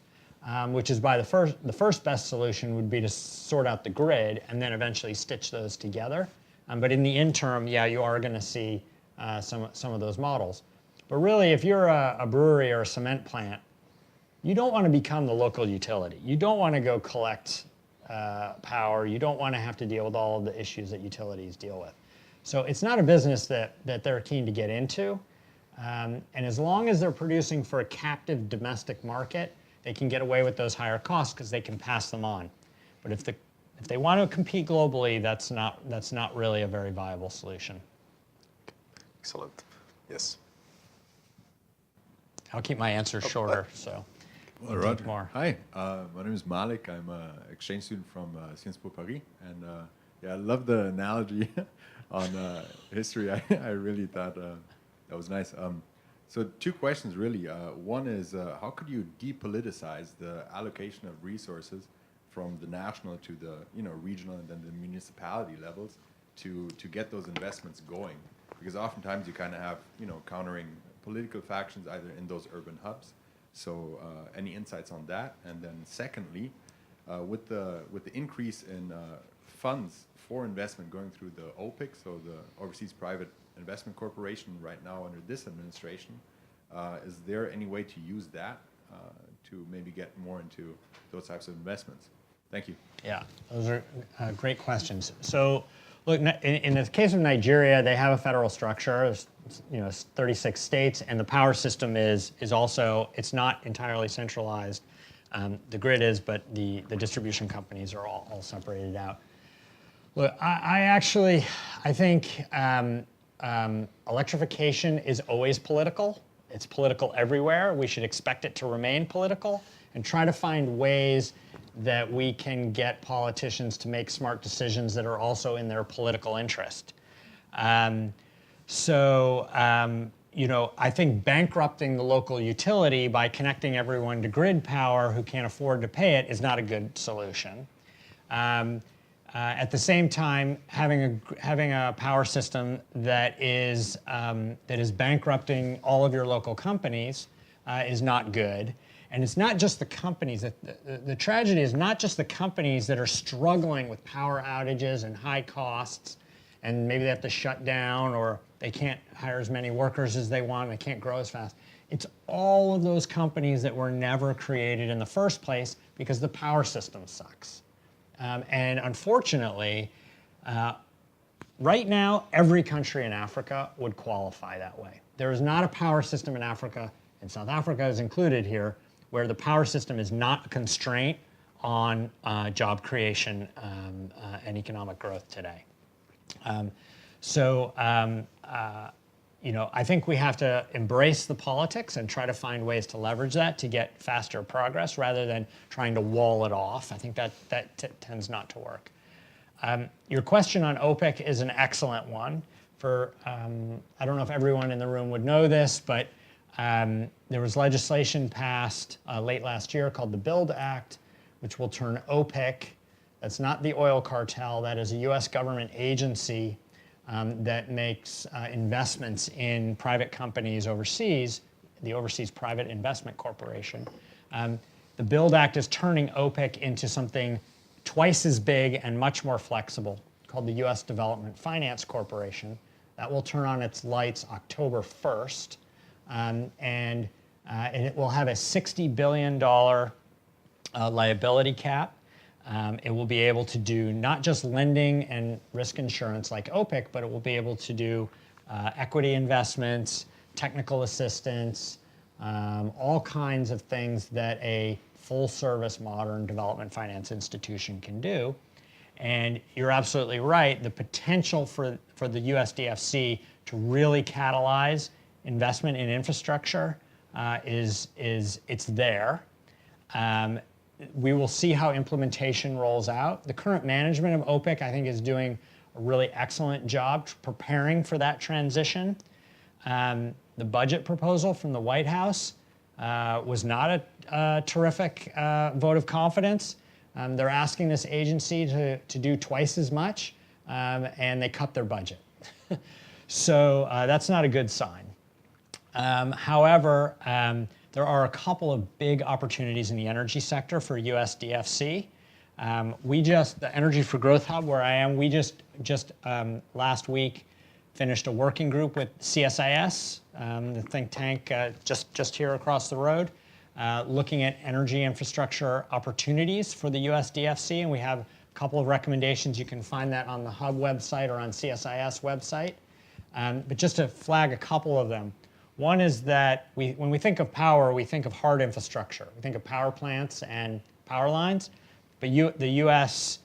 which is why the first best solution would be to sort out the grid and then eventually stitch those together. But in the interim, yeah, you are going to see some of those models. But really, if you're a brewery or a cement plant, you don't want to become the local utility. You don't want to go collect power. You don't want to have to deal with all of the issues that utilities deal with. So it's not a business that they're keen to get into. And as long as they're producing for a captive domestic market, they can get away with those higher costs because they can pass them on. But if they want to compete globally, that's not really a very viable solution. Excellent. Yes. I'll keep my answers shorter, so. All right. More. Hi, my name is Malik. I'm an exchange student from Sciences Po Paris, and I love the analogy on history. I really thought that was nice. So two questions really. One is how could you depoliticize the allocation of resources from the national to the regional and then the municipality levels to get those investments going? Because oftentimes you kind of have countering political factions either in those urban hubs. So any insights on that? And then secondly, with the increase in funds for investment going through the OPIC, so the Overseas Private Investment Corporation right now under this administration, is there any way to use that to maybe get more into those types of investments? Thank you. Yeah, those are great questions. So Look, in the case of Nigeria, they have a federal structure. There's, 36 states, and the power system is also, it's not entirely centralized. The grid is, but the distribution companies are all separated out. Look, I think electrification is always political. It's political everywhere. We should expect it to remain political and try to find ways that we can get politicians to make smart decisions that are also in their political interest. I think bankrupting the local utility by connecting everyone to grid power who can't afford to pay it is not a good solution. At the same time, having a power system that is bankrupting all of your local companies is not good. And it's not just the companies. The tragedy is not just the companies that are struggling with power outages and high costs, and maybe they have to shut down, or they can't hire as many workers as they want, and they can't grow as fast. It's all of those companies that were never created in the first place because the power system sucks. And unfortunately, right now, every country in Africa would qualify that way. There is not a power system in Africa, and South Africa is included here, where the power system is not a constraint on job creation and economic growth today. I think we have to embrace the politics and try to find ways to leverage that to get faster progress rather than trying to wall it off. I think that tends not to work. Your question on OPEC is an excellent one. I don't know if everyone in the room would know this, but there was legislation passed late last year called the BUILD Act, which will turn OPEC, that's not the oil cartel, that is a US government agency that makes investments in private companies overseas, the Overseas Private Investment Corporation. The BUILD Act is turning OPEC into something twice as big and much more flexible called the US Development Finance Corporation. That will turn on its lights October 1st. And it will have a $60 billion liability cap. It will be able to do not just lending and risk insurance like OPIC, but it will be able to do equity investments, technical assistance, all kinds of things that a full-service modern development finance institution can do. And you're absolutely right. The potential for the USDFC to really catalyze investment in infrastructure it's there. We will see how implementation rolls out. The current management of OPIC, I think, is doing a really excellent job preparing for that transition. The budget proposal from the White House was not a terrific vote of confidence. They're asking this agency to do twice as much, and they cut their budget. So that's not a good sign. However, there are a couple of big opportunities in the energy sector for USDFC. The Energy for Growth Hub, where I am, we just last week finished a working group with CSIS, the think tank just here across the road, looking at energy infrastructure opportunities for the USDFC, and we have a couple of recommendations. You can find that on the Hub website or on CSIS website. But just to flag a couple of them. One is that when we think of power, we think of hard infrastructure. We think of power plants and power lines, but the U.S.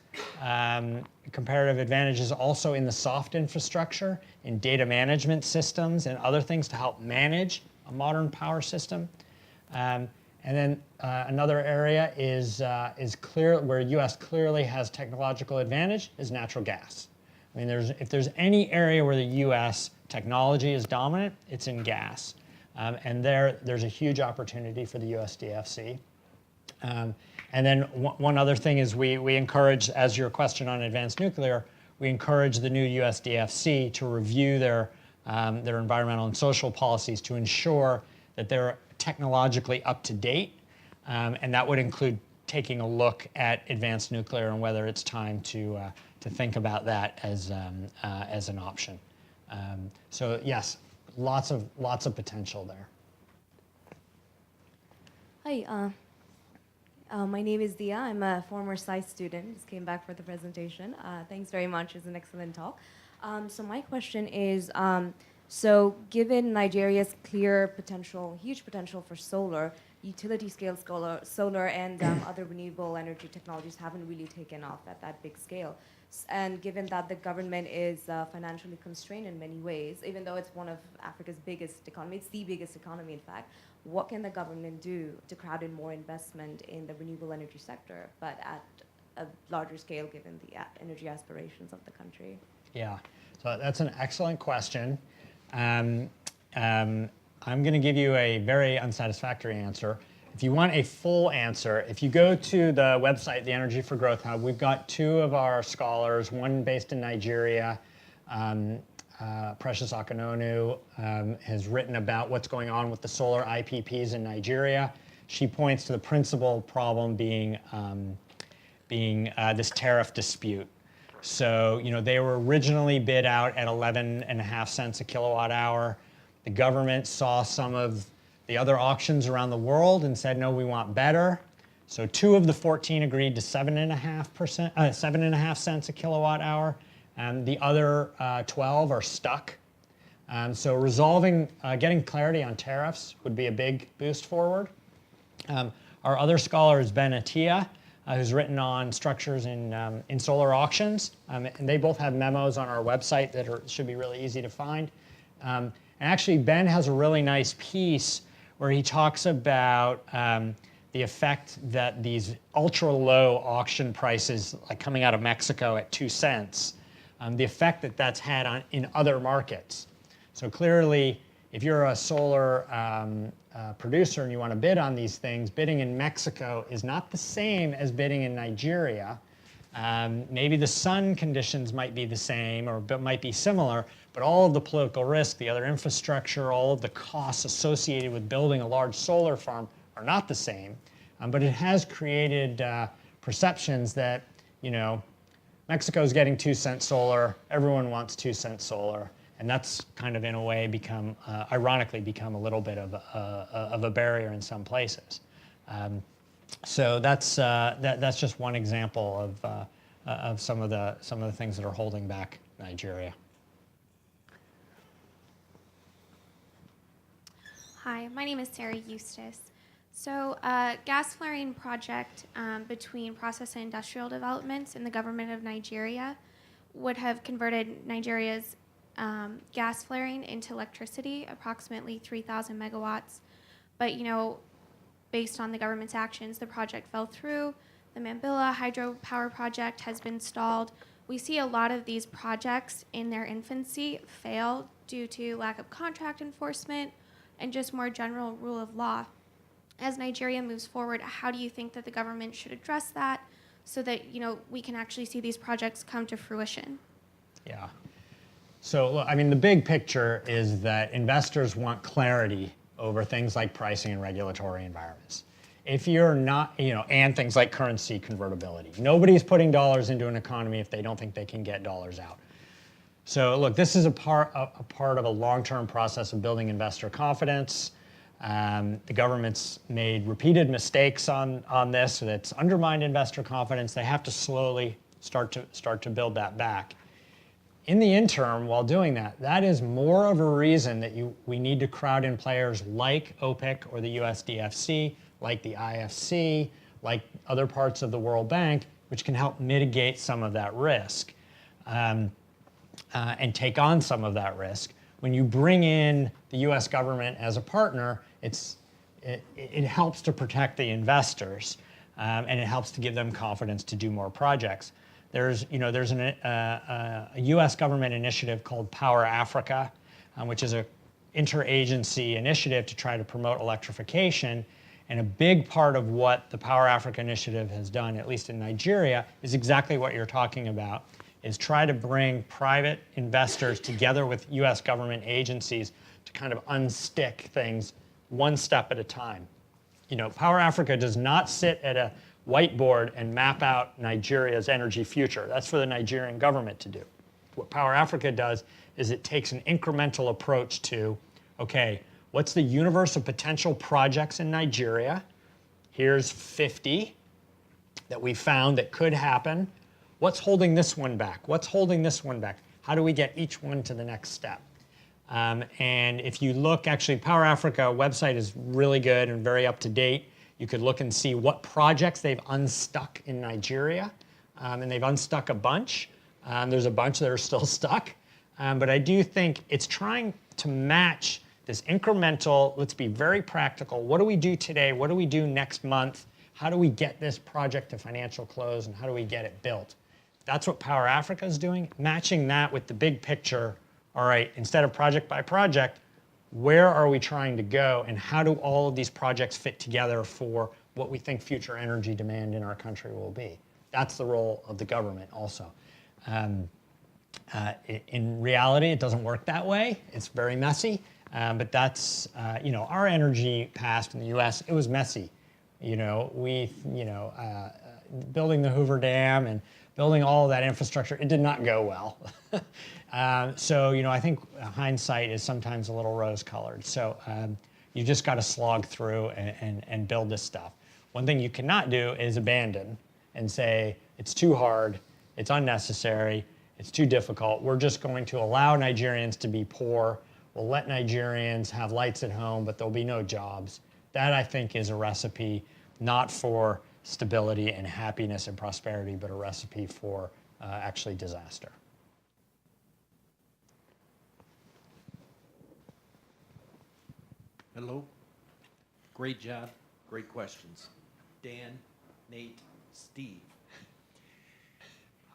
comparative advantage is also in the soft infrastructure, in data management systems and other things to help manage a modern power system. And then another area is clear where U.S. clearly has technological advantage is natural gas. I mean, if there's any area where the U.S. technology is dominant, it's in gas. And there's a huge opportunity for the USDFC. And then one other thing is we encourage, as your question on advanced nuclear, we encourage the new USDFC to review their environmental and social policies to ensure that they're technologically up to date. And that would include taking a look at advanced nuclear and whether it's time to think about that as an option. So yes, lots of potential there. Hi, My name is Dia. I'm a former SciSci student. Just came back for the presentation. Thanks very much. It's an excellent talk. So my question is, so given Nigeria's clear potential, huge potential for solar, utility scale solar and other renewable energy technologies haven't really taken off at that big scale. And given that the government is financially constrained in many ways, even though it's one of Africa's biggest economy, it's the biggest economy in fact, what can the government do to crowd in more investment in the renewable energy sector, but at a larger scale given the energy aspirations of the country? Yeah, so that's an excellent question. I'm going to give you a very unsatisfactory answer. If you want a full answer, if you go to the website, the Energy for Growth Hub, we've got two of our scholars, one based in Nigeria, Precious Akinonu, has written about what's going on with the solar IPPs in Nigeria. She points to the principal problem being this tariff dispute. So, they were originally bid out at 11.5 cents a kilowatt hour. The government saw some of the other auctions around the world and said, no, we want better. So 2 of the 14 agreed to 7.5 cents a kilowatt hour, and the other 12 are stuck. So resolving, getting clarity on tariffs would be a big boost forward. Our other scholar is Ben Attia, who's written on structures in solar auctions. And they both have memos on our website that should be really easy to find. And actually, Ben has a really nice piece where he talks about the effect that these ultra-low auction prices, like coming out of Mexico at 2 cents, the effect that that's had in other markets. So clearly, if you're a solar producer and you want to bid on these things, bidding in Mexico is not the same as bidding in Nigeria. Maybe the sun conditions might be the same or might be similar, but all of the political risk, the other infrastructure, all of the costs associated with building a large solar farm are not the same. But it has created perceptions that, Mexico's getting 2 cent solar, everyone wants 2 cent solar. And that's kind of, in a way, ironically become a little bit of a barrier in some places. So that's just one example of some of the things that are holding back Nigeria. Hi, my name is Sarah Eustace. So, gas flaring project between process and industrial developments in the government of Nigeria would have converted Nigeria's gas flaring into electricity, approximately 3,000 megawatts. But, based on the government's actions, the project fell through. The Mambilla hydropower project has been stalled. We see a lot of these projects in their infancy fail due to lack of contract enforcement and just more general rule of law. As Nigeria moves forward, how do you think that the government should address that so that, we can actually see these projects come to fruition? Yeah. So, the big picture is that investors want clarity over things like pricing and regulatory environments. If you're not, and things like currency convertibility. Nobody's putting dollars into an economy if they don't think they can get dollars out. So, look, this is a part of a long-term process of building investor confidence. The government's made repeated mistakes on this that's undermined investor confidence. They have to slowly start to build that back. In the interim, while doing that, that is more of a reason that we need to crowd in players like OPIC or the USDFC, like the IFC, like other parts of the World Bank, which can help mitigate some of that risk and take on some of that risk. When you bring in the U.S. government as a partner, it helps to protect the investors and it helps to give them confidence to do more projects. There's a U.S. government initiative called Power Africa, which is an interagency initiative to try to promote electrification. And a big part of what the Power Africa initiative has done, at least in Nigeria, is exactly what you're talking about, is try to bring private investors together with U.S. government agencies to kind of unstick things one step at a time. Power Africa does not sit at a whiteboard and map out Nigeria's energy future. That's for the Nigerian government to do. What Power Africa does is it takes an incremental approach to, okay, what's the universe of potential projects in Nigeria? Here's 50 that we found that could happen. What's holding this one back? What's holding this one back? How do we get each one to the next step? And if you look, actually, Power Africa website is really good and very up to date. You could look and see what projects they've unstuck in Nigeria. And they've unstuck a bunch. There's a bunch that are still stuck. But I do think it's trying to match this incremental, let's be very practical. What do we do today? What do we do next month? How do we get this project to financial close and how do we get it built? That's what Power Africa is doing, matching that with the big picture. All right, instead of project by project, where are we trying to go and how do all of these projects fit together for what we think future energy demand in our country will be? That's the role of the government also. In reality, it doesn't work that way. It's very messy, but that's, our energy past in the US, it was messy. Building the Hoover Dam and building all of that infrastructure, it did not go well. I think hindsight is sometimes a little rose-colored. So you just got to slog through and build this stuff. One thing you cannot do is abandon and say, it's too hard, it's unnecessary, it's too difficult. We're just going to allow Nigerians to be poor. We'll let Nigerians have lights at home, but there'll be no jobs. That, I think, is a recipe not for stability and happiness and prosperity, but a recipe for actually disaster. Hello. Great job. Great questions. Dan, Nate, Steve.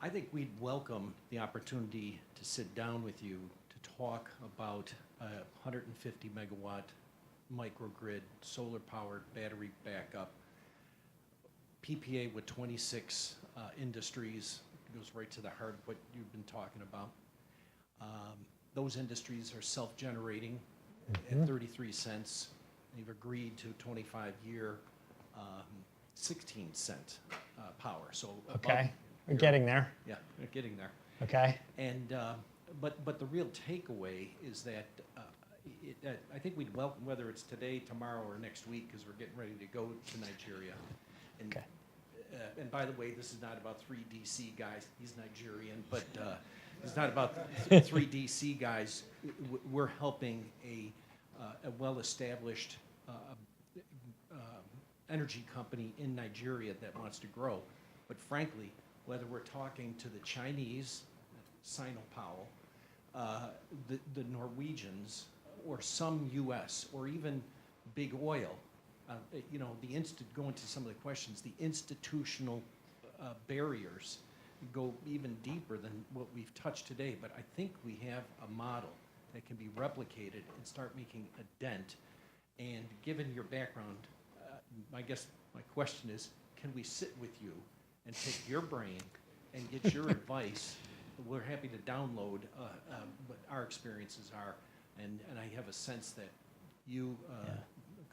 I think we'd welcome the opportunity to sit down with you to talk about a 150 megawatt microgrid, solar powered, battery backup, PPA with 26 industries. It goes right to the heart of what you've been talking about. Those industries are self-generating at 33 cents. They've agreed to a 25-year 16-cent power. So okay, we're getting there. Yeah, we're getting there. Okay. And but the real takeaway is that I think we'd welcome whether it's today, tomorrow, or next week, because we're getting ready to go to Nigeria. And, okay. And by the way, this is not about 3DC guys. He's Nigerian, but it's not about 3DC guys. We're helping a well-established energy company in Nigeria that wants to grow. But frankly, whether we're talking to the Chinese, Sinopal, the Norwegians, or some U.S., or even big oil, going to some of the questions, the institutional barriers go even deeper than what we've touched today. But I think we have a model that can be replicated and start making a dent. And given your background, I guess my question is, can we sit with you and pick your brain and get your advice? We're happy to download what our experiences are, and I have a sense that you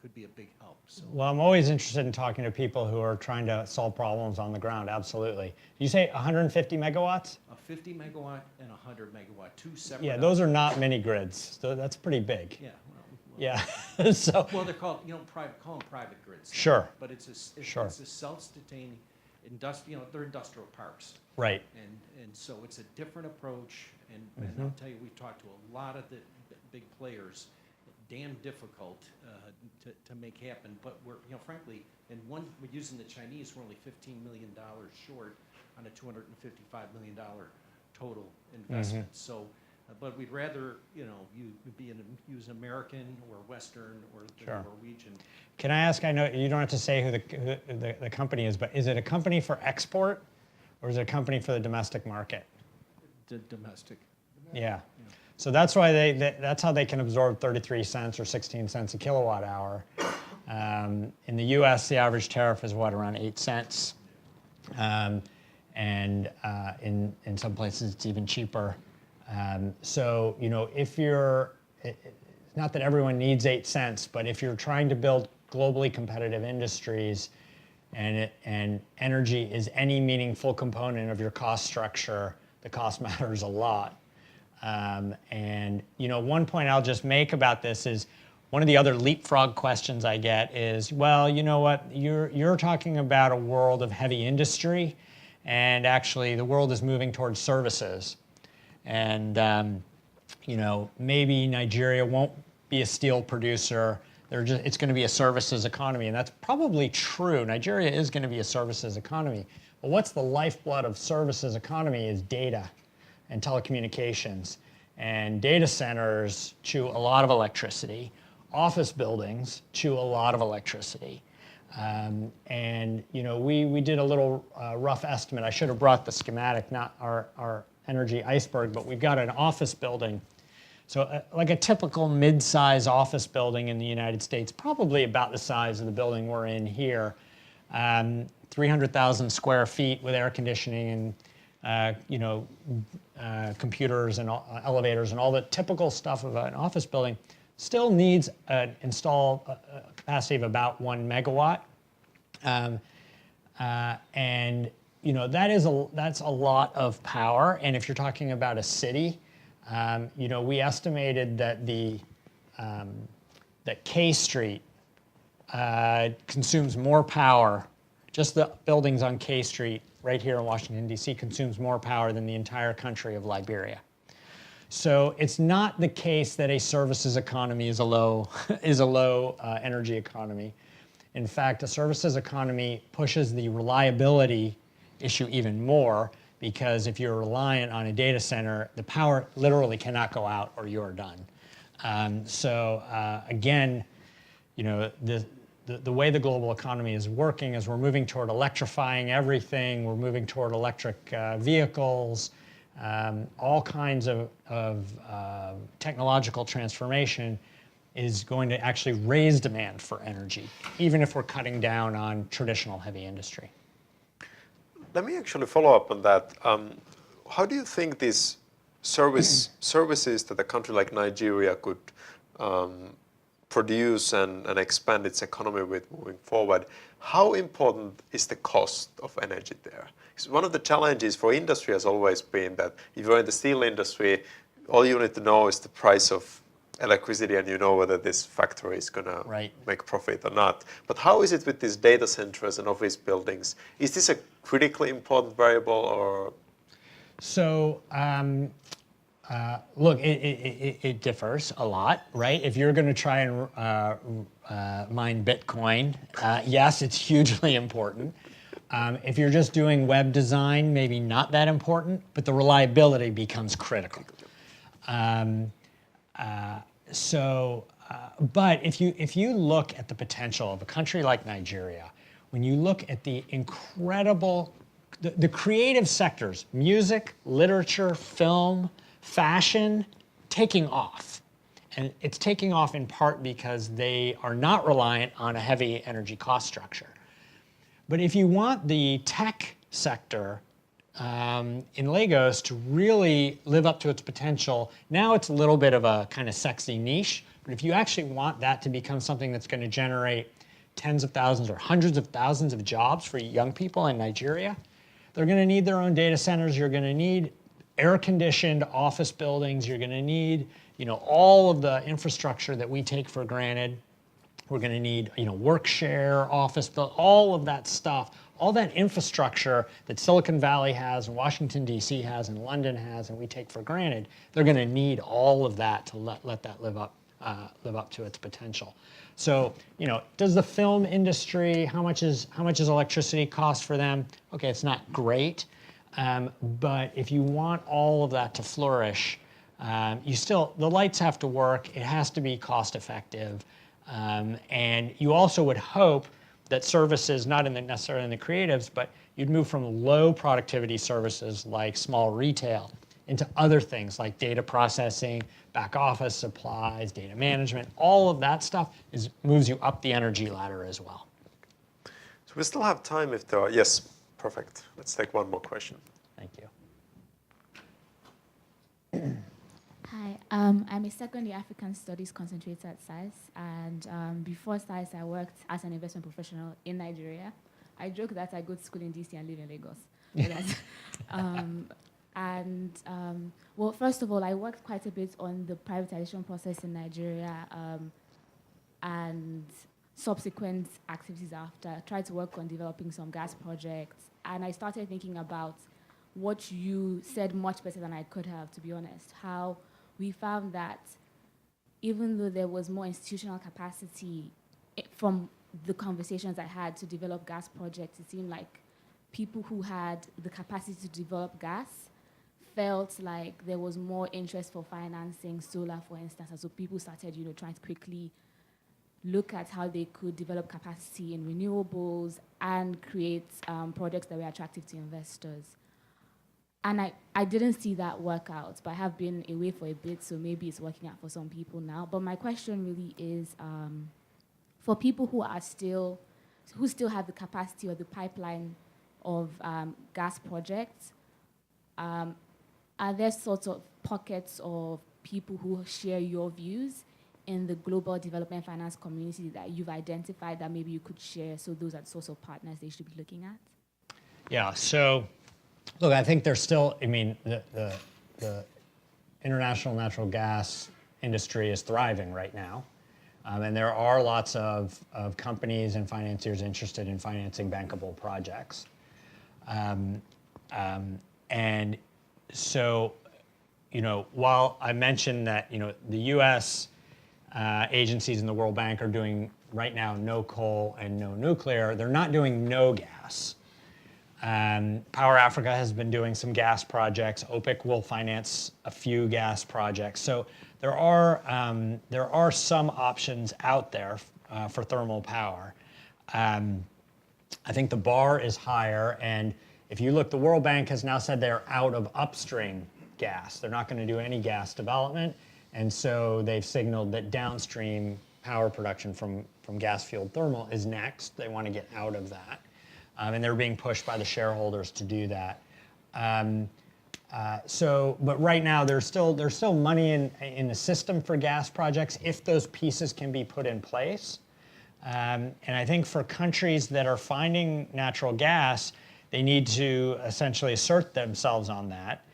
could be a big help. So. Well, I'm always interested in talking to people who are trying to solve problems on the ground, absolutely. You say 150 megawatts? A 50 megawatt and a 100 megawatt, two separate. Yeah, those are not mini grids. So that's pretty big. Yeah. Yeah. So. Well, they're called, call them private grids. Sure. But it's a self-sustaining, they're industrial parks. Right. And so it's a different approach. And I'll tell you, we've talked to a lot of the big players. Damn difficult to make happen, but we're frankly, we're using the Chinese. We're only $15 million short on a $255 million total investment. So, but we'd rather you use American or Western or the Norwegian. Can I ask? I know you don't have to say who the company is, but is it a company for export, or is it a company for the domestic market? Domestic. Yeah. So that's why that's how they can absorb 33 cents or 16 cents a kilowatt hour. In the U.S., the average tariff is around 8 cents, and in some places it's even cheaper. So if you're, it's not that everyone needs 8 cents, but if you're trying to build globally competitive industries, and energy is any meaningful component of your cost structure, the cost matters a lot. One point I'll just make about this is one of the other leapfrog questions I get is, well, you know what, you're talking about a world of heavy industry, and actually the world is moving towards services. And you know, maybe Nigeria won't be a steel producer. It's going to be a services economy, and that's probably true. Nigeria is going to be a services economy. But what's the lifeblood of services economy is data and telecommunications. And data centers chew a lot of electricity. Office buildings chew a lot of electricity. And you know, we did a little rough estimate. I should have brought the schematic, not our Energy Iceberg, but we've got an office building. So like a typical mid-size office building in the United States, probably about the size of the building we're in here, 300,000 square feet with air conditioning and you know, computers and elevators and all the typical stuff of an office building, still needs an installed capacity of about 1 megawatt. And you know, that's a lot of power. And if you're talking about a city, you know, we estimated that that K Street consumes more power. Just the buildings on K Street right here in Washington, D.C. consumes more power than the entire country of Liberia. So it's not the case that a services economy is a low energy economy. In fact, a services economy pushes the reliability issue even more, because if you're reliant on a data center, the power literally cannot go out or you're done. Again, you know, the way the global economy is working is we're moving toward electrifying everything. We're moving toward electric vehicles, all kinds of technological transformation is going to actually raise demand for energy, even if we're cutting down on traditional heavy industry. Let me actually follow up on that. How do you think these services that a country like Nigeria could produce and expand its economy with moving forward? How important is the cost of energy there? Because one of the challenges for industry has always been that if you're in the steel industry, all you need to know is the price of electricity and you know whether this factory is going to make profit or not. But how is it with these data centers and office buildings? Is this a critically important variable or? So, look, it differs a lot, right? If you're going to try and mine Bitcoin, yes, it's hugely important. If you're just doing web design, maybe not that important, but the reliability becomes critical. But if you look at the potential of a country like Nigeria, when you look at the incredible, the creative sectors, music, literature, film, fashion, taking off. And it's taking off in part because they are not reliant on a heavy energy cost structure. But if you want the tech sector in Lagos to really live up to its potential, now it's a little bit of a kind of sexy niche, but if you actually want that to become something that's going to generate tens of thousands or hundreds of thousands of jobs for young people in Nigeria, they're going to need their own data centers. You're going to need air-conditioned office buildings. You're going to need, you know, all of the infrastructure that we take for granted. We're going to need, you know, work share, office, all of that stuff. All that infrastructure that Silicon Valley has, and Washington, D.C. has, and London has, and we take for granted, they're going to need all of that to let that live up to its potential. So, you know, does the film industry, how much is electricity cost for them? Okay, it's not great, but if you want all of that to flourish, the lights have to work. It has to be cost effective, and you also would hope that services, not necessarily in the creatives, but you'd move from low productivity services like small retail into other things like data processing, back office supplies, data management. All of that stuff moves you up the energy ladder as well. So we still have time if there are, yes, perfect. Let's take one more question. Thank you. Hi, I'm a second-year African Studies concentrator at SAIS, and before SAIS, I worked as an investment professional in Nigeria. I joke that I go to school in DC and live in Lagos. Well, first of all, I worked quite a bit on the privatization process in Nigeria, and subsequent activities after, tried to work on developing some gas projects. And I started thinking about what you said much better than I could have, to be honest, how we found that even though there was more institutional capacity from the conversations I had to develop gas projects, it seemed like people who had the capacity to develop gas felt like there was more interest for financing solar, for instance. And so people started, trying to quickly look at how they could develop capacity in renewables and create projects that were attractive to investors. And I didn't see that work out, but I have been away for a bit, so maybe it's working out for some people now. But my question really is, for people who still have the capacity or the pipeline of gas projects, are there sorts of pockets of people who share your views in the global development finance community that you've identified that maybe you could share, so those are the sorts of partners they should be looking at? Yeah, so look, I think there's still, the international natural gas industry is thriving right now. And there are lots of companies and financiers interested in financing bankable projects. And so, while I mentioned that, the US agencies in the World Bank are doing right now no coal and no nuclear, they're not doing no gas. Power Africa has been doing some gas projects. OPIC will finance a few gas projects. So there are some options out there for thermal power. I think the bar is higher, and if you look, the World Bank has now said they're out of upstream gas. They're not going to do any gas development, and so they've signaled that downstream power production from gas-fueled thermal is next. They want to get out of that. And they're being pushed by the shareholders to do that. But right now there's still money in the system for gas projects if those pieces can be put in place. And I think for countries that are finding natural gas, they need to essentially assert themselves on that.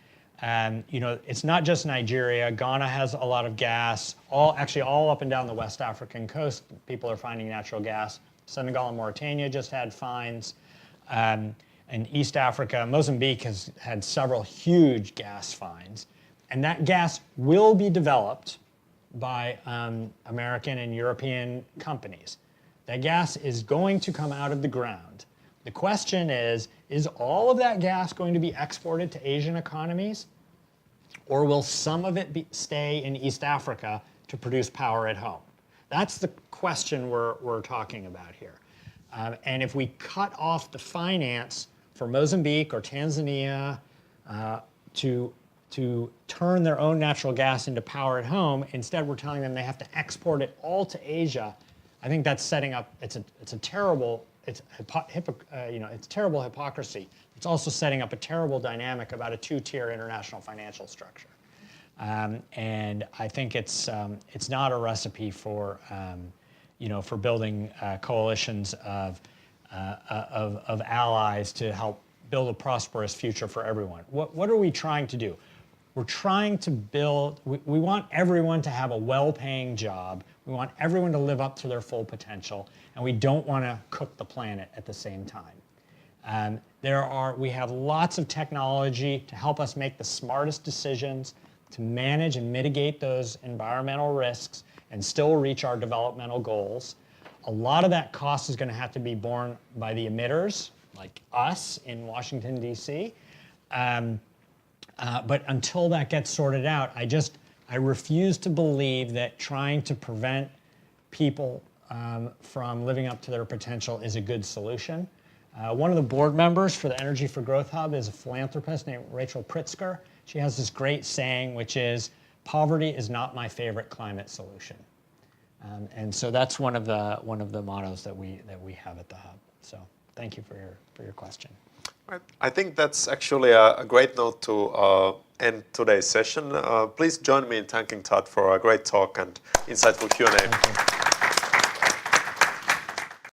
It's not just Nigeria. Ghana has a lot of gas. All up and down the West African coast, people are finding natural gas. Senegal and Mauritania just had finds. In East Africa, Mozambique has had several huge gas finds. And that gas will be developed by American and European companies. That gas is going to come out of the ground. The question is all of that gas going to be exported to Asian economies? Or will some of it stay in East Africa to produce power at home? That's the question we're talking about here. And if we cut off the finance for Mozambique or Tanzania to turn their own natural gas into power at home, instead we're telling them they have to export it all to Asia, I think that's setting up, it's terrible hypocrisy. It's also setting up a terrible dynamic about a two-tier international financial structure. And I think it's not a recipe for building coalitions of allies to help build a prosperous future for everyone. What are we trying to do? We're trying to build, we want everyone to have a well-paying job. We want everyone to live up to their full potential, and we don't want to cook the planet at the same time. We have lots of technology to help us make the smartest decisions, to manage and mitigate those environmental risks and still reach our developmental goals. A lot of that cost is going to have to be borne by the emitters, like us in Washington, D.C. But until that gets sorted out, I refuse to believe that trying to prevent people from living up to their potential is a good solution. One of the board members for the Energy for Growth Hub is a philanthropist named Rachel Pritzker. She has this great saying, which is, "Poverty is not my favorite climate solution." And so that's one of the mottos that we have at the Hub. So thank you for your question. Right. I think that's actually a great note to end today's session. Please join me in thanking Todd for a great talk and insightful Q&A.